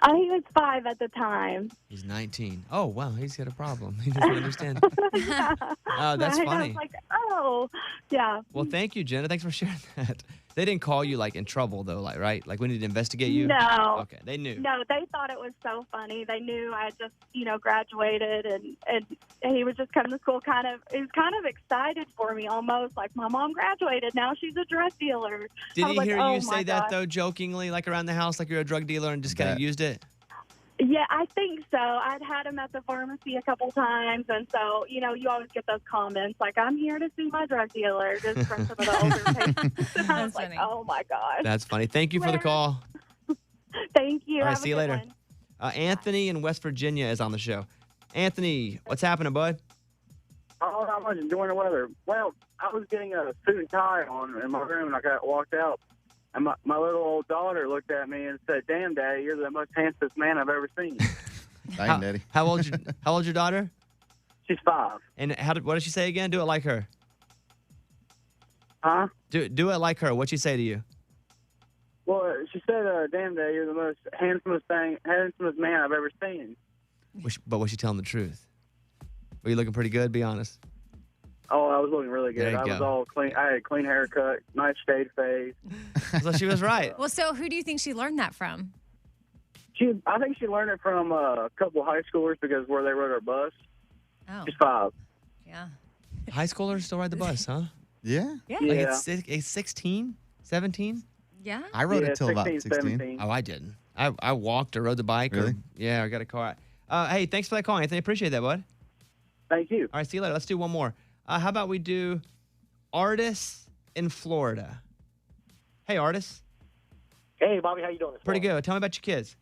[SPEAKER 15] He was 5 at the time.
[SPEAKER 3] He's 19. Oh, wow. He's got a problem. He doesn't understand. Oh, that's
[SPEAKER 15] Right? I
[SPEAKER 3] funny.
[SPEAKER 15] was like, oh, yeah.
[SPEAKER 3] Well, thank you, Jenna. Thanks for sharing that. They didn't call you like in trouble though, like right? Like we need to investigate you?
[SPEAKER 15] No.
[SPEAKER 3] Okay, they knew.
[SPEAKER 15] No, they thought it was so funny. They knew I just, graduated, and he was just coming to school he was kind of excited for me almost, like, my mom graduated, now she's a drug dealer.
[SPEAKER 3] Did
[SPEAKER 15] I was
[SPEAKER 3] he
[SPEAKER 15] like,
[SPEAKER 3] hear
[SPEAKER 15] oh
[SPEAKER 3] you say
[SPEAKER 15] my
[SPEAKER 3] that
[SPEAKER 15] gosh.
[SPEAKER 3] though, jokingly, like around the house, like you're a drug dealer and just kind of used it?
[SPEAKER 15] Yeah, I think so. I'd had him at the pharmacy a couple times, and so, you always get those comments, like, "I'm here to see my drug dealer," just from some of the older patients. And I was like, oh, my gosh.
[SPEAKER 3] That's funny. Thank you for the call.
[SPEAKER 15] Thank you.
[SPEAKER 3] All right,
[SPEAKER 15] Have a
[SPEAKER 3] see you
[SPEAKER 15] good
[SPEAKER 3] later.
[SPEAKER 15] one.
[SPEAKER 3] Anthony in West Virginia is on the show. Anthony, what's happening, bud?
[SPEAKER 16] Oh, not much. Enjoying the weather. Well, I was getting a suit and tie on in my room, and I got walked out. And my little old daughter looked at me and said, "Damn, Daddy, you're the most handsomest man I've ever seen."
[SPEAKER 4] Dang, Daddy.
[SPEAKER 3] How old's your daughter?
[SPEAKER 16] She's 5.
[SPEAKER 3] And what did she say again? Do it like her.
[SPEAKER 16] Huh?
[SPEAKER 3] Do it like her. What'd she say to you?
[SPEAKER 16] Well, she said, "Damn, Daddy, you're the most handsomest man I've ever seen."
[SPEAKER 3] But was she telling the truth? Were you looking pretty good? Be honest.
[SPEAKER 16] Oh, I was looking really
[SPEAKER 3] There
[SPEAKER 16] good.
[SPEAKER 3] you
[SPEAKER 16] I was
[SPEAKER 3] go.
[SPEAKER 16] all clean. I had a clean haircut, nice shaved face.
[SPEAKER 3] So she was right.
[SPEAKER 2] Well, so who do you think she learned that from?
[SPEAKER 16] I think she learned it from a couple of high schoolers because where they rode our bus.
[SPEAKER 2] Oh.
[SPEAKER 16] She's 5.
[SPEAKER 2] Yeah.
[SPEAKER 3] High schoolers still ride the bus, huh?
[SPEAKER 4] Yeah.
[SPEAKER 2] Yeah.
[SPEAKER 3] Like
[SPEAKER 16] Yeah.
[SPEAKER 3] it's 16, 17?
[SPEAKER 2] Yeah.
[SPEAKER 4] I rode
[SPEAKER 16] Yeah,
[SPEAKER 4] it till about
[SPEAKER 16] 16,
[SPEAKER 4] 16.
[SPEAKER 16] 17.
[SPEAKER 3] Oh, I didn't. I walked or rode the bike.
[SPEAKER 4] Really?
[SPEAKER 3] I got a car. Hey, thanks for that call, Anthony. Appreciate that, bud.
[SPEAKER 16] Thank you.
[SPEAKER 3] All right, see you later. Let's do one more. How about we do artists in Florida? Hey, artists.
[SPEAKER 17] Hey, Bobby, how you doing this
[SPEAKER 3] Pretty
[SPEAKER 17] morning?
[SPEAKER 3] good. Tell me about your kids.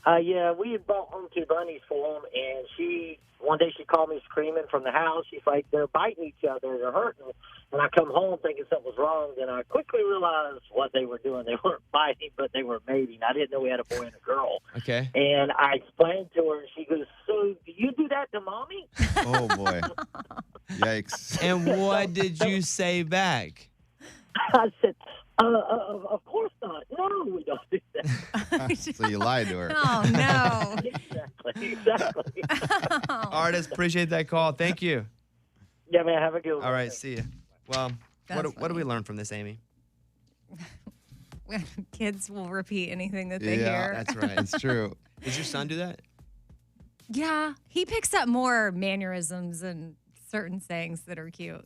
[SPEAKER 17] Yeah, we had bought home 2 bunnies for them, and one day she called me screaming from the house. She's like, "They're biting each other. They're hurting." And I come home thinking something was wrong. Then I quickly realized what they were doing. They weren't fighting, but they were mating. I didn't know we had a boy and a girl.
[SPEAKER 3] Okay.
[SPEAKER 17] And I explained to her, and she goes, "So do you do that to Mommy?"
[SPEAKER 4] Oh, boy. Yikes.
[SPEAKER 3] And what did you say back?
[SPEAKER 17] I said, of course not. No, we don't do that.
[SPEAKER 4] So you lied to her.
[SPEAKER 2] Oh, no.
[SPEAKER 17] Exactly.
[SPEAKER 3] Artists, appreciate that call. Thank you.
[SPEAKER 17] Yeah, man, have a good one.
[SPEAKER 3] All right, see you. Well,
[SPEAKER 2] That's
[SPEAKER 3] what do we learn from this, Amy?
[SPEAKER 2] Kids will repeat anything that they
[SPEAKER 4] Yeah,
[SPEAKER 2] hear.
[SPEAKER 3] That's right.
[SPEAKER 4] It's true.
[SPEAKER 3] Does your son do that?
[SPEAKER 2] Yeah, he picks up more mannerisms and certain sayings that are cute,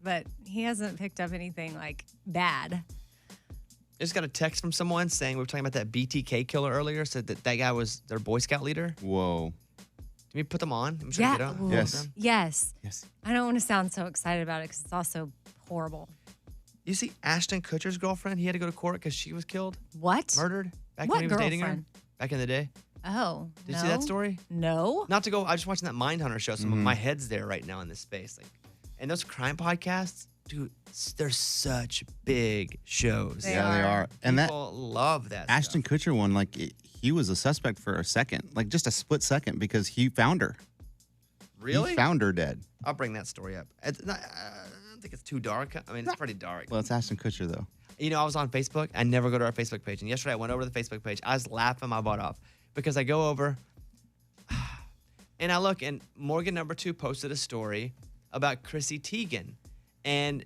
[SPEAKER 2] but he hasn't picked up anything like bad.
[SPEAKER 3] I just got a text from someone saying we were talking about that BTK killer earlier. Said that guy was their Boy Scout leader.
[SPEAKER 4] Whoa.
[SPEAKER 3] Can we put them on? I'm
[SPEAKER 2] Yeah.
[SPEAKER 3] Get up.
[SPEAKER 2] Ooh.
[SPEAKER 4] Yes.
[SPEAKER 2] Yes.
[SPEAKER 4] Yes.
[SPEAKER 2] I don't want to sound so excited about it because it's also horrible.
[SPEAKER 3] You see Ashton Kutcher's girlfriend? He had to go to court because she was killed,
[SPEAKER 2] What?
[SPEAKER 3] murdered back
[SPEAKER 2] What
[SPEAKER 3] when he was dating her.
[SPEAKER 2] girlfriend?
[SPEAKER 3] Back in the day.
[SPEAKER 2] Oh,
[SPEAKER 3] Did
[SPEAKER 2] no.
[SPEAKER 3] you see that story?
[SPEAKER 2] No.
[SPEAKER 3] Not to go. I was just watching that Mindhunter show, so my head's there right now in this space. Like, and those crime podcasts, dude, they're such big shows.
[SPEAKER 2] They
[SPEAKER 4] Yeah, they are. And that
[SPEAKER 3] People love that.
[SPEAKER 4] Ashton Kutcher one, like, he was a suspect for a second, like just a split second, because he found her.
[SPEAKER 3] Really?
[SPEAKER 4] He found her dead.
[SPEAKER 3] I'll bring that story up. It's not, I don't think it's too dark. I mean, it's pretty dark.
[SPEAKER 4] Well, it's Ashton Kutcher, though.
[SPEAKER 3] You know, I was on Facebook. I never go to our Facebook page. And yesterday I went over to the Facebook page. I was laughing my butt off because I go over and I look, and Morgan number 2 posted a story about Chrissy Teigen. And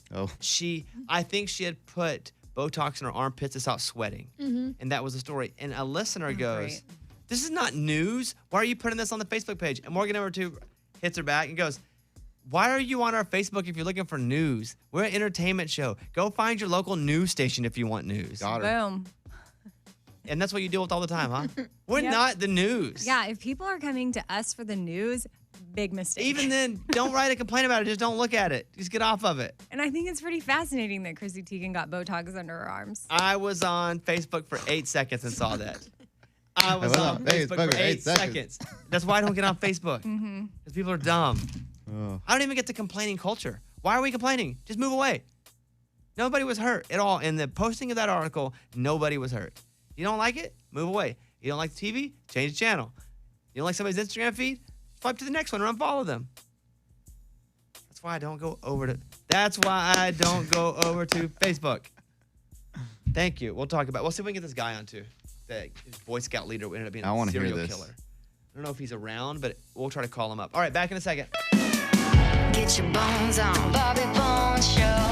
[SPEAKER 3] I think she had put Botox in her armpits to stop sweating.
[SPEAKER 2] Mhm.
[SPEAKER 3] And that was the story. And a listener goes,
[SPEAKER 2] great.
[SPEAKER 3] "This is not news. Why are you putting this on the Facebook page?" And Morgan number 2 hits her back and goes, "Why are you on our Facebook if you're looking for news? We're an entertainment show. Go find your local news station if you want news."
[SPEAKER 2] Boom.
[SPEAKER 3] And that's what you deal with all the time, huh? We're
[SPEAKER 2] Yep.
[SPEAKER 3] not the news.
[SPEAKER 2] Yeah, if people are coming to us for the news, big mistake.
[SPEAKER 3] Even then, don't write a complaint about it. Just don't look at it. Just get off of it.
[SPEAKER 2] And I think it's pretty fascinating that Chrissy Teigen got Botox under her arms.
[SPEAKER 3] I was on Facebook for 8 seconds and saw that. I was on Facebook for 8 seconds. That's why I don't get on Facebook. Because people are dumb. I don't even get the complaining culture. Why are we complaining? Just move away. Nobody was hurt at all. In the posting of that article, nobody was hurt. You don't like it? Move away. You don't like the TV? Change the channel. You don't like somebody's Instagram feed? Swipe to the next one or unfollow them. That's why I don't go over to Facebook. Thank you. We'll talk about We'll see if we can get this guy on too. The Boy Scout leader ended up being a serial killer. I don't know if he's around, but we'll try to call him up. All right, back in a second.
[SPEAKER 6] Get your bones on, Bobby Bones Show.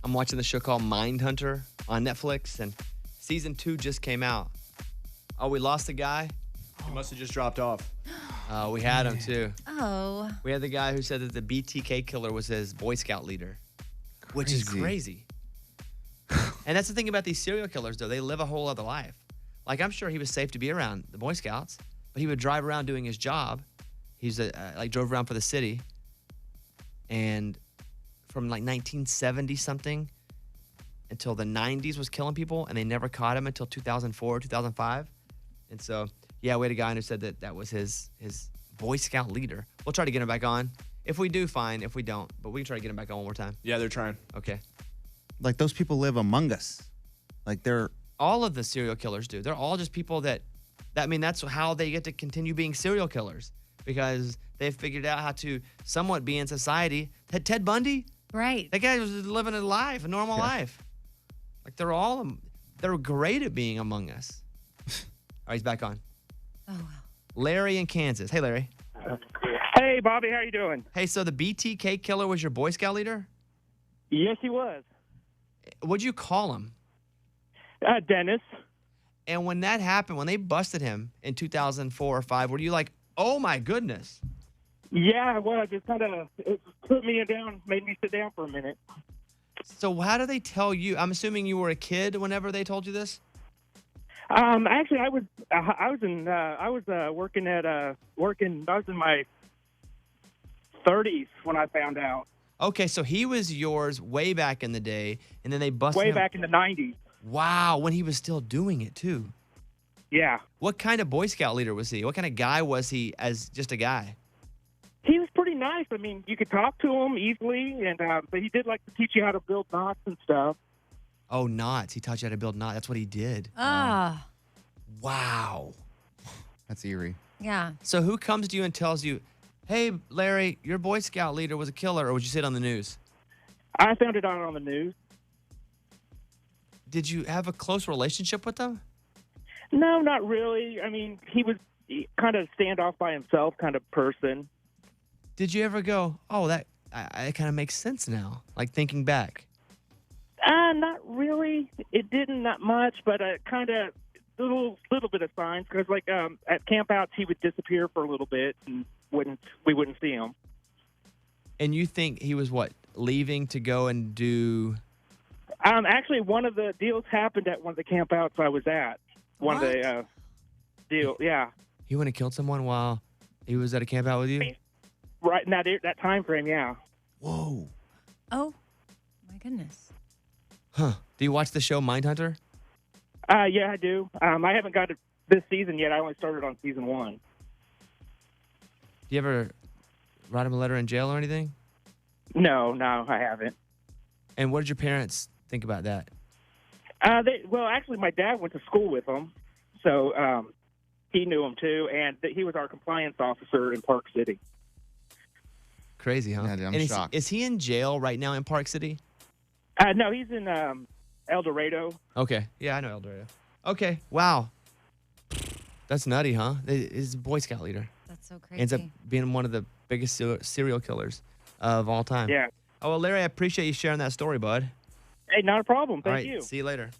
[SPEAKER 3] I'm watching the show called Mindhunter on Netflix, and season 2 just came out. Oh, we lost the guy?
[SPEAKER 18] He must have just dropped off.
[SPEAKER 3] We had him too.
[SPEAKER 2] Oh.
[SPEAKER 3] We had the guy who said that the BTK killer was his Boy Scout leader, which is crazy. And that's the thing about these serial killers, though. They live a whole other life. Like, I'm sure he was safe to be around the Boy Scouts, but he would drive around doing his job. He's drove around for the city, and from like 1970 something until the 90s was killing people, and they never caught him until 2004, 2005. And so, yeah, we had a guy who said that that was his Boy Scout leader. We'll try to get him back on. If we do, fine. If we don't, but we can try to get him back on one more time.
[SPEAKER 18] Yeah, they're trying.
[SPEAKER 3] Okay.
[SPEAKER 4] Like, those people live among us. Like, they're...
[SPEAKER 3] All of the serial killers do. They're all just people that I mean, that's how they get to continue being serial killers, because they've figured out how to somewhat be in society. Ted Bundy?
[SPEAKER 2] Right.
[SPEAKER 3] That guy was living a life, a normal life. Like, they're great at being among us. All right, he's back on.
[SPEAKER 2] Oh, wow.
[SPEAKER 3] Larry in Kansas. Hey, Larry.
[SPEAKER 19] Hey, Bobby, how you doing?
[SPEAKER 3] Hey, so the BTK killer was your Boy Scout leader?
[SPEAKER 19] Yes, he was.
[SPEAKER 3] What'd you call him?
[SPEAKER 19] Dennis.
[SPEAKER 3] And when that happened, when they busted him in 2004 or 5, were you like, oh my goodness?
[SPEAKER 19] Yeah, well, it just kind of put me down, made me sit down for a minute.
[SPEAKER 3] So how do they tell you? I'm assuming you were a kid whenever they told you this?
[SPEAKER 19] Actually, I was in my 30s when I found out.
[SPEAKER 3] Okay, so he was yours way back in the day, and then they busted
[SPEAKER 19] Way
[SPEAKER 3] him.
[SPEAKER 19] back in the 90s.
[SPEAKER 3] Wow, when he was still doing it too.
[SPEAKER 19] Yeah.
[SPEAKER 3] What kind of Boy Scout leader was he? What kind of guy was he as just a guy?
[SPEAKER 19] He was pretty nice. I mean, you could talk to him easily, and but he did like to teach you how to build knots and stuff.
[SPEAKER 3] Oh, knots. He taught you how to build knots. That's what he did.
[SPEAKER 2] Ah.
[SPEAKER 3] Wow.
[SPEAKER 4] That's eerie.
[SPEAKER 2] Yeah.
[SPEAKER 3] So who comes to you and tells you, hey, Larry, your Boy Scout leader was a killer, or would you see it on the news?
[SPEAKER 19] I found it out on the news.
[SPEAKER 3] Did you have a close relationship with them?
[SPEAKER 19] No, not really. I mean, he was kind of standoff by himself kind of person.
[SPEAKER 3] Did you ever go, oh, that kind of makes sense now, like thinking back?
[SPEAKER 19] Not really. It didn't, not much, but kind of little bit of signs. Because like at campouts, he would disappear for a little bit, and we wouldn't see him.
[SPEAKER 3] And you think he was what, leaving to go and do?
[SPEAKER 19] Actually, one of the deals happened at one of the campouts I was at. One of the deal, yeah.
[SPEAKER 3] He went and killed someone while he was at a camp out with you?
[SPEAKER 19] Right in that time frame, yeah.
[SPEAKER 3] Whoa.
[SPEAKER 2] Oh, my goodness.
[SPEAKER 3] Huh. Do you watch the show Mindhunter?
[SPEAKER 19] Yeah, I do. I haven't got it this season yet. I only started on season 1.
[SPEAKER 3] Do you ever write him a letter in jail or anything?
[SPEAKER 19] No, I haven't.
[SPEAKER 3] And what did your parents think about that?
[SPEAKER 19] Well, actually, my dad went to school with him, so he knew him too, and he was our compliance officer in Park City.
[SPEAKER 3] Crazy, huh?
[SPEAKER 4] Yeah, dude, I'm
[SPEAKER 3] and
[SPEAKER 4] shocked.
[SPEAKER 3] Is he in jail right now in Park City?
[SPEAKER 19] No, he's in El Dorado.
[SPEAKER 3] Okay. Yeah, I know El Dorado. Okay. Wow. That's nutty, huh? He's a Boy Scout leader.
[SPEAKER 2] That's so crazy.
[SPEAKER 3] Ends up being one of the biggest serial killers of all time.
[SPEAKER 19] Yeah.
[SPEAKER 3] Oh, well, Larry, I appreciate you sharing that story, bud.
[SPEAKER 19] Hey, not a problem.
[SPEAKER 3] All
[SPEAKER 19] Thank
[SPEAKER 3] right,
[SPEAKER 19] you.
[SPEAKER 3] see you later.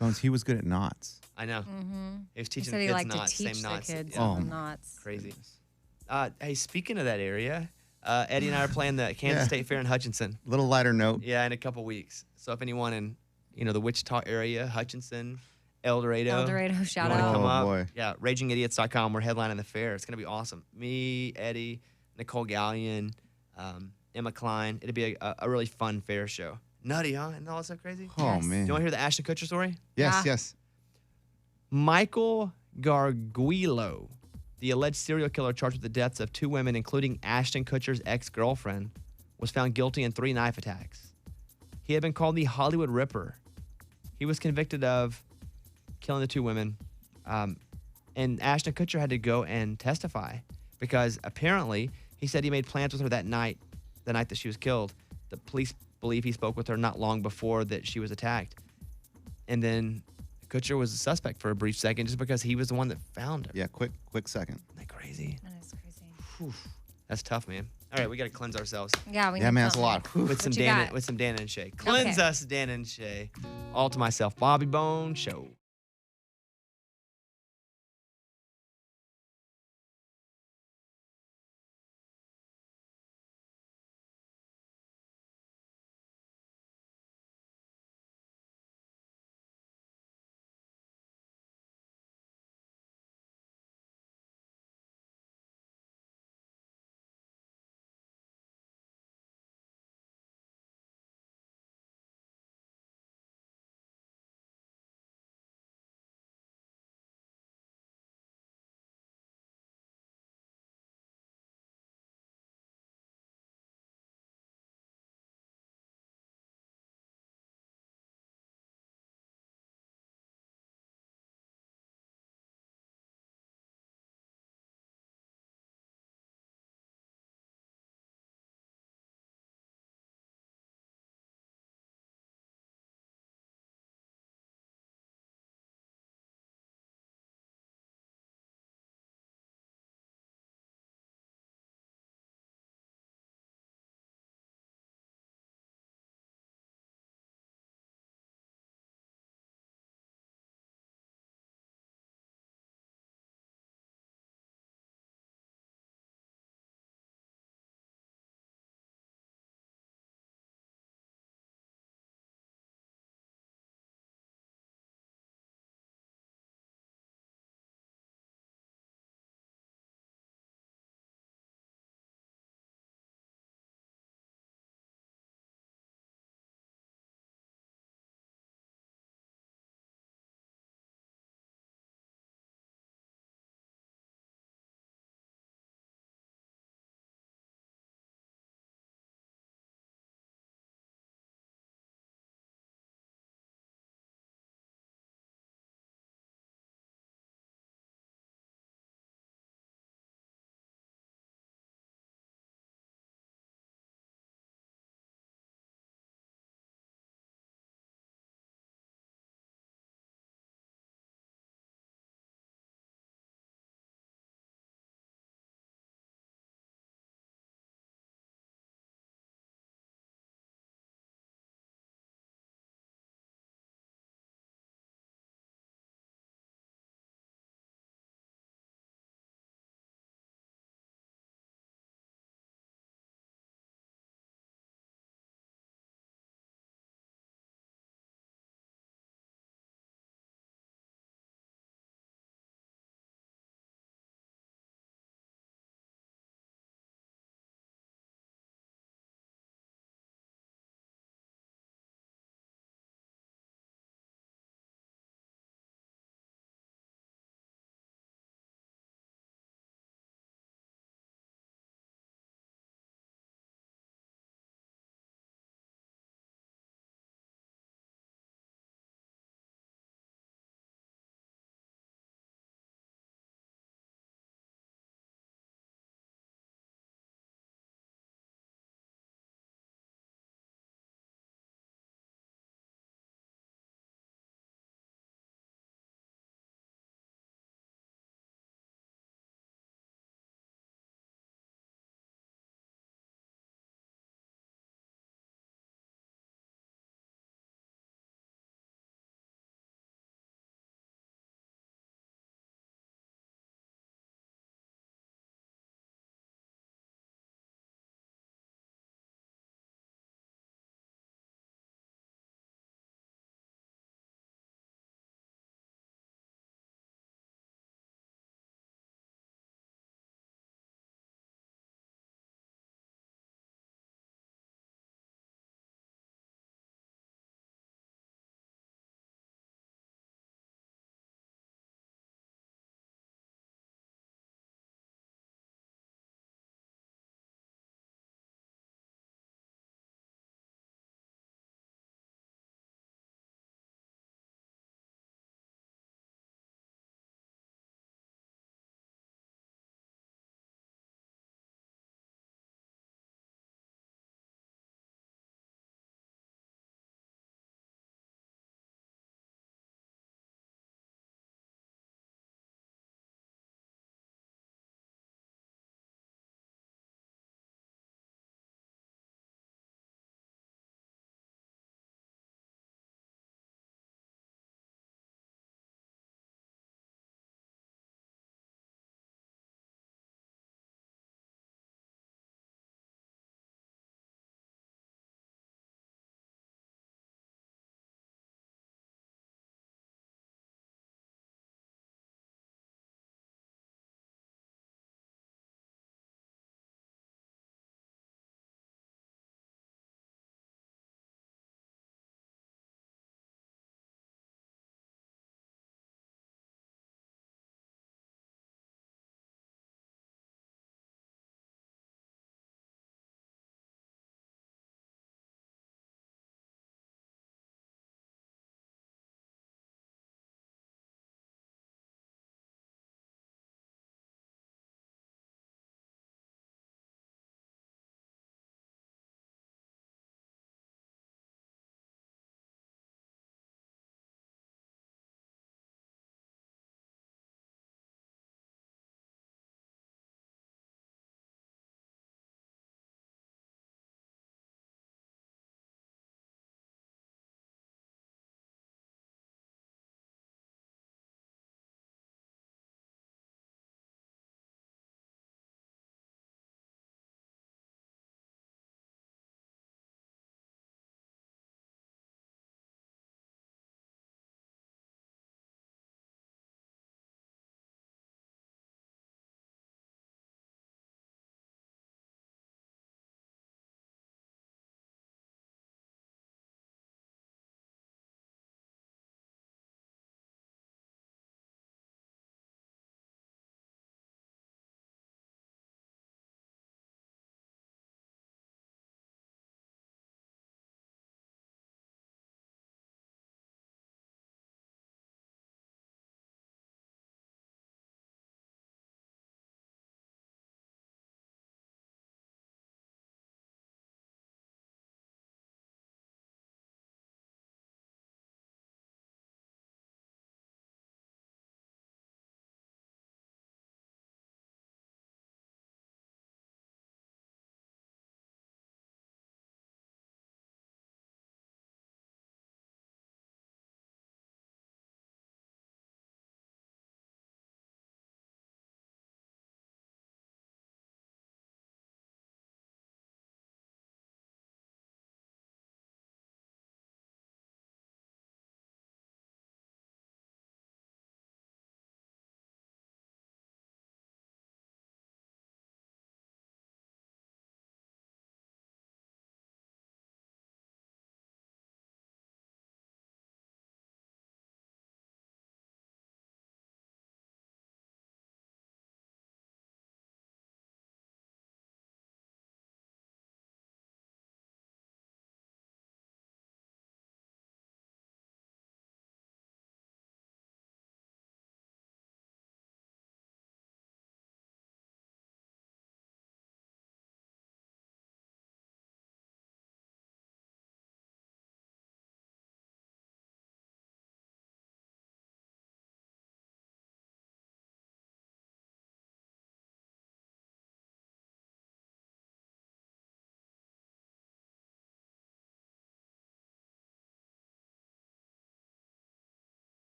[SPEAKER 4] Bones, he was good at knots.
[SPEAKER 3] I know.
[SPEAKER 2] Mm-hmm.
[SPEAKER 3] He was
[SPEAKER 2] He
[SPEAKER 3] teaching
[SPEAKER 2] said
[SPEAKER 3] the
[SPEAKER 2] he
[SPEAKER 3] kids
[SPEAKER 2] liked
[SPEAKER 3] knots,
[SPEAKER 2] to teach
[SPEAKER 3] same
[SPEAKER 2] the
[SPEAKER 3] knots.
[SPEAKER 2] kids
[SPEAKER 3] Yeah.
[SPEAKER 2] all the knots.
[SPEAKER 3] Crazy. Hey, speaking of that area, Eddie and I are playing the Kansas
[SPEAKER 4] Yeah.
[SPEAKER 3] State Fair in Hutchinson.
[SPEAKER 4] Little lighter note.
[SPEAKER 3] Yeah, in a couple weeks. So if anyone in the Wichita area, Hutchinson, El Dorado,
[SPEAKER 2] Shout
[SPEAKER 3] you wanna
[SPEAKER 2] out.
[SPEAKER 3] come
[SPEAKER 4] Oh,
[SPEAKER 3] up,
[SPEAKER 4] boy.
[SPEAKER 3] yeah, RagingIdiots.com. We're headlining the fair. It's gonna be awesome. Me, Eddie, Nicole Gallion, Emma Klein. It'll be a really fun fair show. Nutty, huh? Isn't all so crazy?
[SPEAKER 4] Oh,
[SPEAKER 2] Yes.
[SPEAKER 4] man.
[SPEAKER 3] Do you want to hear the Ashton Kutcher story?
[SPEAKER 4] Yes,
[SPEAKER 2] Yeah.
[SPEAKER 4] yes.
[SPEAKER 3] Michael Garguilo, the alleged serial killer charged with the deaths of 2 women, including Ashton Kutcher's ex-girlfriend, was found guilty in 3 knife attacks. He had been called the Hollywood Ripper. He was convicted of killing the 2 women, and Ashton Kutcher had to go and testify because apparently he said he made plans with her that night, the night that she was killed. The police believe he spoke with her not long before that she was attacked. And then Kutcher was a suspect for a brief second just because he was the one that found her.
[SPEAKER 4] Yeah, quick second.
[SPEAKER 3] Isn't that crazy?
[SPEAKER 2] That is crazy.
[SPEAKER 3] Whew. That's tough, man. All right, we got to cleanse ourselves.
[SPEAKER 2] Yeah, we
[SPEAKER 4] Yeah,
[SPEAKER 2] need
[SPEAKER 4] man, that's a
[SPEAKER 2] something.
[SPEAKER 4] lot.
[SPEAKER 3] With some
[SPEAKER 2] you
[SPEAKER 3] Dan,
[SPEAKER 2] got?
[SPEAKER 3] with some Dan and Shay. Cleanse us, Dan and Shay. All to myself, Bobby Bone Show.